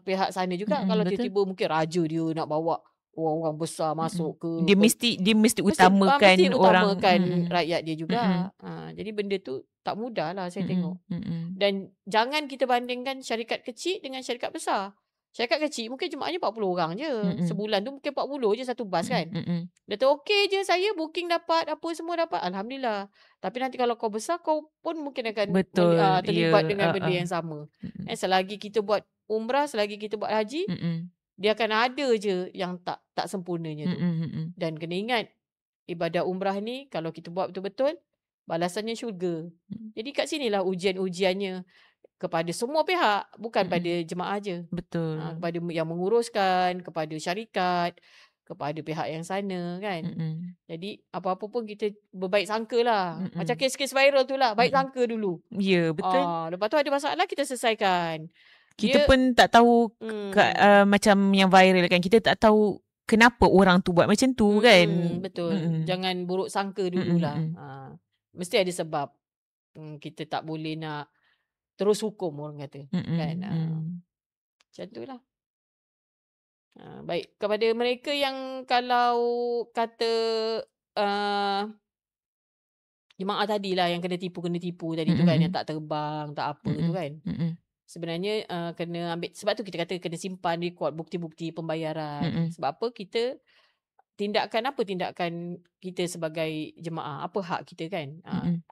[SPEAKER 1] pihak sana juga. Kalau
[SPEAKER 2] betul.
[SPEAKER 1] tiba-tiba mungkin raja dia nak bawa orang-orang besar masuk ke,
[SPEAKER 2] dia mesti utamakan orang,
[SPEAKER 1] rakyat dia juga. Jadi benda tu tak mudah lah saya tengok. Dan jangan kita bandingkan syarikat kecil dengan syarikat besar. Syarikat kecil mungkin jemaahnya 40 orang je. Sebulan tu mungkin 40 je satu bas kan. Dia tu okey je, saya booking dapat, apa semua dapat, alhamdulillah. Tapi nanti kalau kau besar, kau pun mungkin akan terlibat dengan benda yang sama. Selagi kita buat umrah, selagi kita buat haji, dia akan ada je yang tak sempurnanya tu. Dan kena ingat, ibadah umrah ni kalau kita buat betul-betul, balasannya syurga. Jadi kat sinilah ujian-ujiannya kepada semua pihak, bukan pada jemaah je.
[SPEAKER 2] Betul.
[SPEAKER 1] Kepada yang menguruskan, kepada syarikat, kepada pihak yang sana kan. Jadi apa-apa pun kita berbaik sangka lah. Macam kes-kes viral tu lah, baik sangka dulu.
[SPEAKER 2] Ya, betul.
[SPEAKER 1] Lepas tu ada masalah, kita selesaikan.
[SPEAKER 2] Kita pun tak tahu macam yang viral kan. Kita tak tahu kenapa orang tu buat macam tu kan.
[SPEAKER 1] Betul. Jangan buruk sangka dululah. Mesti ada sebab. Kita tak boleh nak terus hukum orang kata. Kan? Macam tu lah. Baik. Kepada mereka yang kalau kata jemaah tadilah yang kena tipu tadi tu kan. Yang tak terbang, tak apa tu kan. Sebenarnya kena ambil, sebab tu kita kata kena simpan rekod bukti-bukti pembayaran. Sebab apa tindakan kita sebagai jemaah, apa hak kita kan.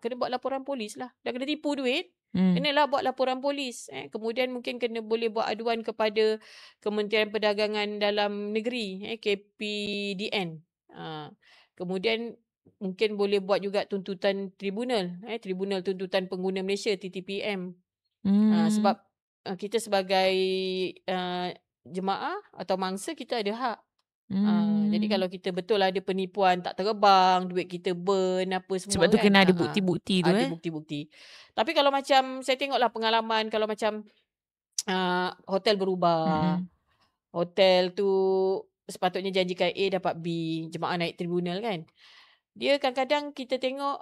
[SPEAKER 1] Kena buat laporan polis lah. Dah kena tipu duit, kenalah buat laporan polis. Kemudian mungkin boleh buat aduan kepada Kementerian Perdagangan Dalam Negeri, KPDN. Kemudian mungkin boleh buat juga tuntutan tribunal, Tribunal Tuntutan Pengguna Malaysia, TTPM. Sebab kita sebagai jemaah atau mangsa, kita ada hak. Jadi kalau kita betul ada penipuan, tak terbang, duit kita burn apa semua.
[SPEAKER 2] Sebab tu
[SPEAKER 1] kan?
[SPEAKER 2] kena ada bukti-bukti tu.
[SPEAKER 1] Ada bukti-bukti. Tapi kalau macam saya tengoklah pengalaman, kalau macam hotel berubah, hotel tu sepatutnya janjikan A dapat B, jemaah naik tribunal kan. Dia kadang-kadang kita tengok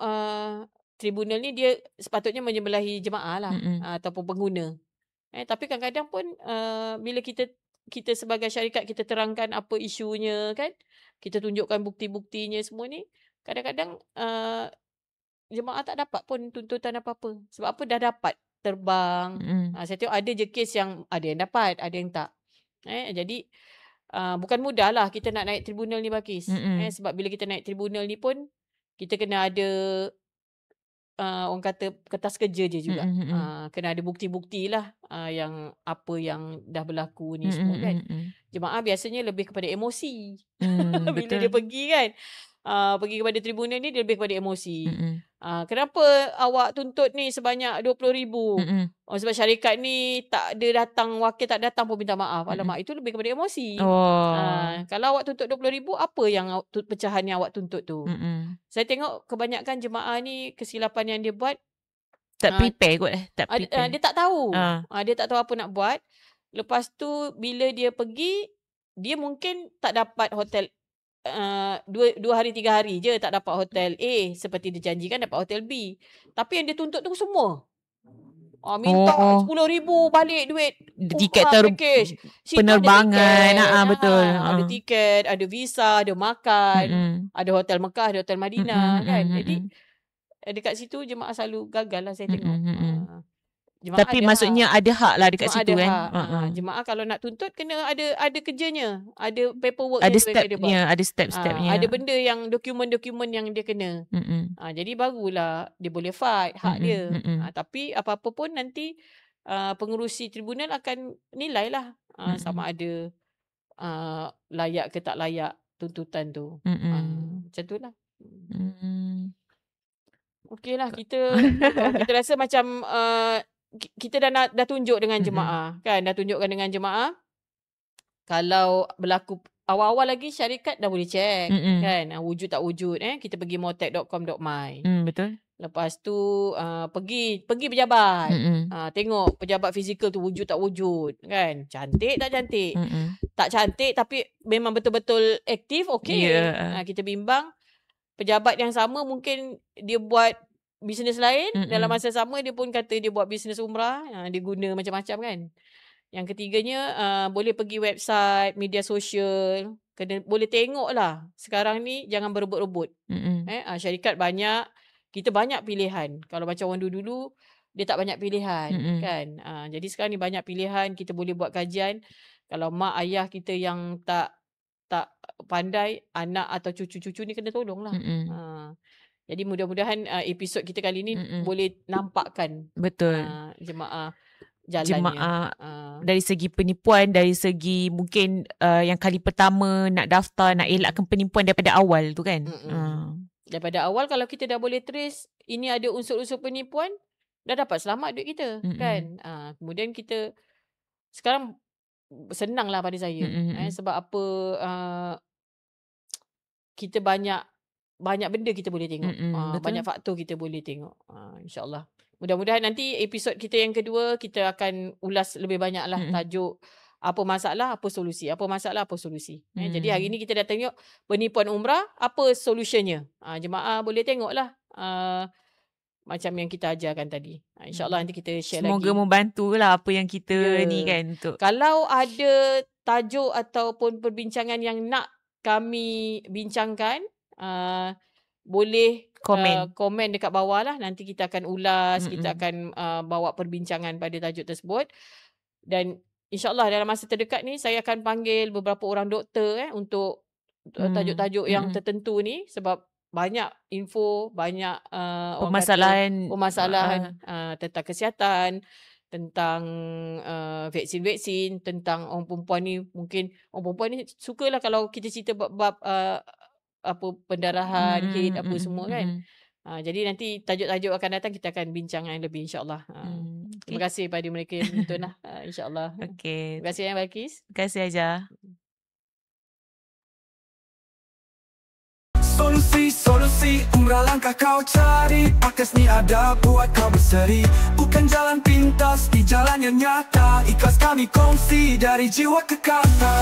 [SPEAKER 1] tribunal ni dia sepatutnya menyebelahi jemaah lah, ataupun pengguna. Tapi kadang-kadang pun bila kita sebagai syarikat kita terangkan apa isunya kan, kita tunjukkan bukti-buktinya semua ni, kadang-kadang jemaah tak dapat pun tuntutan apa-apa. Sebab apa, dah dapat terbang. Saya tengok ada je kes yang ada yang dapat, ada yang tak. Jadi bukan mudah lah kita nak naik tribunal ni Balkis. Sebab bila kita naik tribunal ni pun kita kena ada orang kata kertas kerja je juga. Kena ada bukti-bukti lah yang apa yang dah berlaku ni semua kan. Jemaah biasanya lebih kepada emosi. Bila dia pergi kan, pergi kepada tribunal ni dia lebih kepada emosi. Kenapa awak tuntut ni sebanyak 20,000? Sebab syarikat ni tak ada datang, wakil tak datang pun minta maaf. Alamak, itu lebih kepada emosi. Kalau awak tuntut 20,000, apa yang pecahan yang awak tuntut tu? Saya tengok kebanyakan jemaah ni kesilapan yang dia buat,
[SPEAKER 2] tak prepare kot
[SPEAKER 1] dia tak tahu. Dia tak tahu apa nak buat. Lepas tu bila dia pergi, dia mungkin tak dapat hotel 2 hari 3 hari je, tak dapat hotel A seperti dijanjikan, dapat hotel B. Tapi yang dia tuntut tu semua minta 10,000 balik duit
[SPEAKER 2] tiket
[SPEAKER 1] package,
[SPEAKER 2] penerbangan. Betul.
[SPEAKER 1] Ada tiket, ada visa, ada makan, ada hotel Mekah, ada hotel Madinah kan. Jadi dekat situ jemaah selalu gagal lah saya tengok.
[SPEAKER 2] Tapi maksudnya ada hak lah dekat situ kan.
[SPEAKER 1] Jemaah kalau nak tuntut kena ada kerjanya, ada paperwork,
[SPEAKER 2] ada stepnya, ada step-stepnya.
[SPEAKER 1] Ada benda yang dokumen-dokumen yang dia kena. Jadi barulah dia boleh fight hak dia. Tapi apa-apa pun nanti pengerusi tribunal akan nilai lah sama ada layak ke tak layak tuntutan tu. Macam tu lah. Okey lah, kita rasa macam kita dah tunjuk dengan jemaah kan, dah tunjukkan dengan jemaah Kalau berlaku awal-awal lagi syarikat dah boleh check kan, wujud tak wujud. Kita pergi motek.com.my.
[SPEAKER 2] Betul.
[SPEAKER 1] Lepas tu pergi pejabat. Tengok pejabat fizikal tu wujud tak wujud kan. Cantik tak cantik. Tak cantik tapi memang betul-betul aktif, okey. Kita bimbang. Pejabat yang sama mungkin dia buat bisnes lain, dalam masa sama dia pun kata dia buat bisnes umrah, dia guna macam-macam kan. Yang ketiganya boleh pergi website, media sosial, boleh tengok lah. Sekarang ni jangan berebut-rebut. Syarikat banyak, kita banyak pilihan. Kalau macam orang dulu dia tak banyak pilihan kan. Jadi sekarang ni banyak pilihan, kita boleh buat kajian. Kalau mak ayah kita yang tak pandai, anak atau cucu-cucu ni kena tolong lah. Jadi mudah-mudahan episod kita kali ni boleh nampakkan jemaah jalannya.
[SPEAKER 2] Dari segi penipuan, dari segi mungkin yang kali pertama nak daftar, nak elakkan penipuan daripada awal tu kan.
[SPEAKER 1] Daripada awal kalau kita dah boleh trace ini ada unsur-unsur penipuan, dah dapat selamat duit kita kan. Kemudian kita sekarang senang lah pada saya. Sebab apa, kita banyak benda kita boleh tengok. Banyak faktor kita boleh tengok. InsyaAllah. Mudah-mudahan nanti episod kita yang kedua kita akan ulas lebih banyak lah tajuk apa masalah, apa solusi. Apa masalah, apa solusi. Jadi hari ni kita dah tengok penipuan umrah, apa solusinya. Jemaah boleh tengok lah macam yang kita ajarkan tadi. InsyaAllah nanti kita share
[SPEAKER 2] Semoga
[SPEAKER 1] lagi.
[SPEAKER 2] Semoga membantu lah apa yang kita ni kan. Untuk
[SPEAKER 1] kalau ada tajuk ataupun perbincangan yang nak kami bincangkan, boleh komen dekat bawah lah. Nanti kita akan ulas, kita akan bawa perbincangan pada tajuk tersebut. Dan InsyaAllah dalam masa terdekat ni saya akan panggil beberapa orang doktor untuk tajuk-tajuk yang tertentu ni. Sebab banyak info, banyak permasalahan tentang kesihatan, tentang vaksin-vaksin, tentang orang perempuan ni. Mungkin orang perempuan ni sukalah kalau kita cerita bab apa pendarahan, haid, apa semua kan. Jadi nanti tajuk-tajuk akan datang kita akan bincangkan lebih insyaAllah. Terima kasih pada mereka yang menonton lah. InsyaAllah. Terima kasih Balqis.
[SPEAKER 2] Terima kasih Aja.
[SPEAKER 3] Solusi umrah langkah kau cari. Podcast ni ada buat kau berseri. Bukan jalan pintas, di jalan yang nyata. Ikhlas kami kongsi dari jiwa ke kata.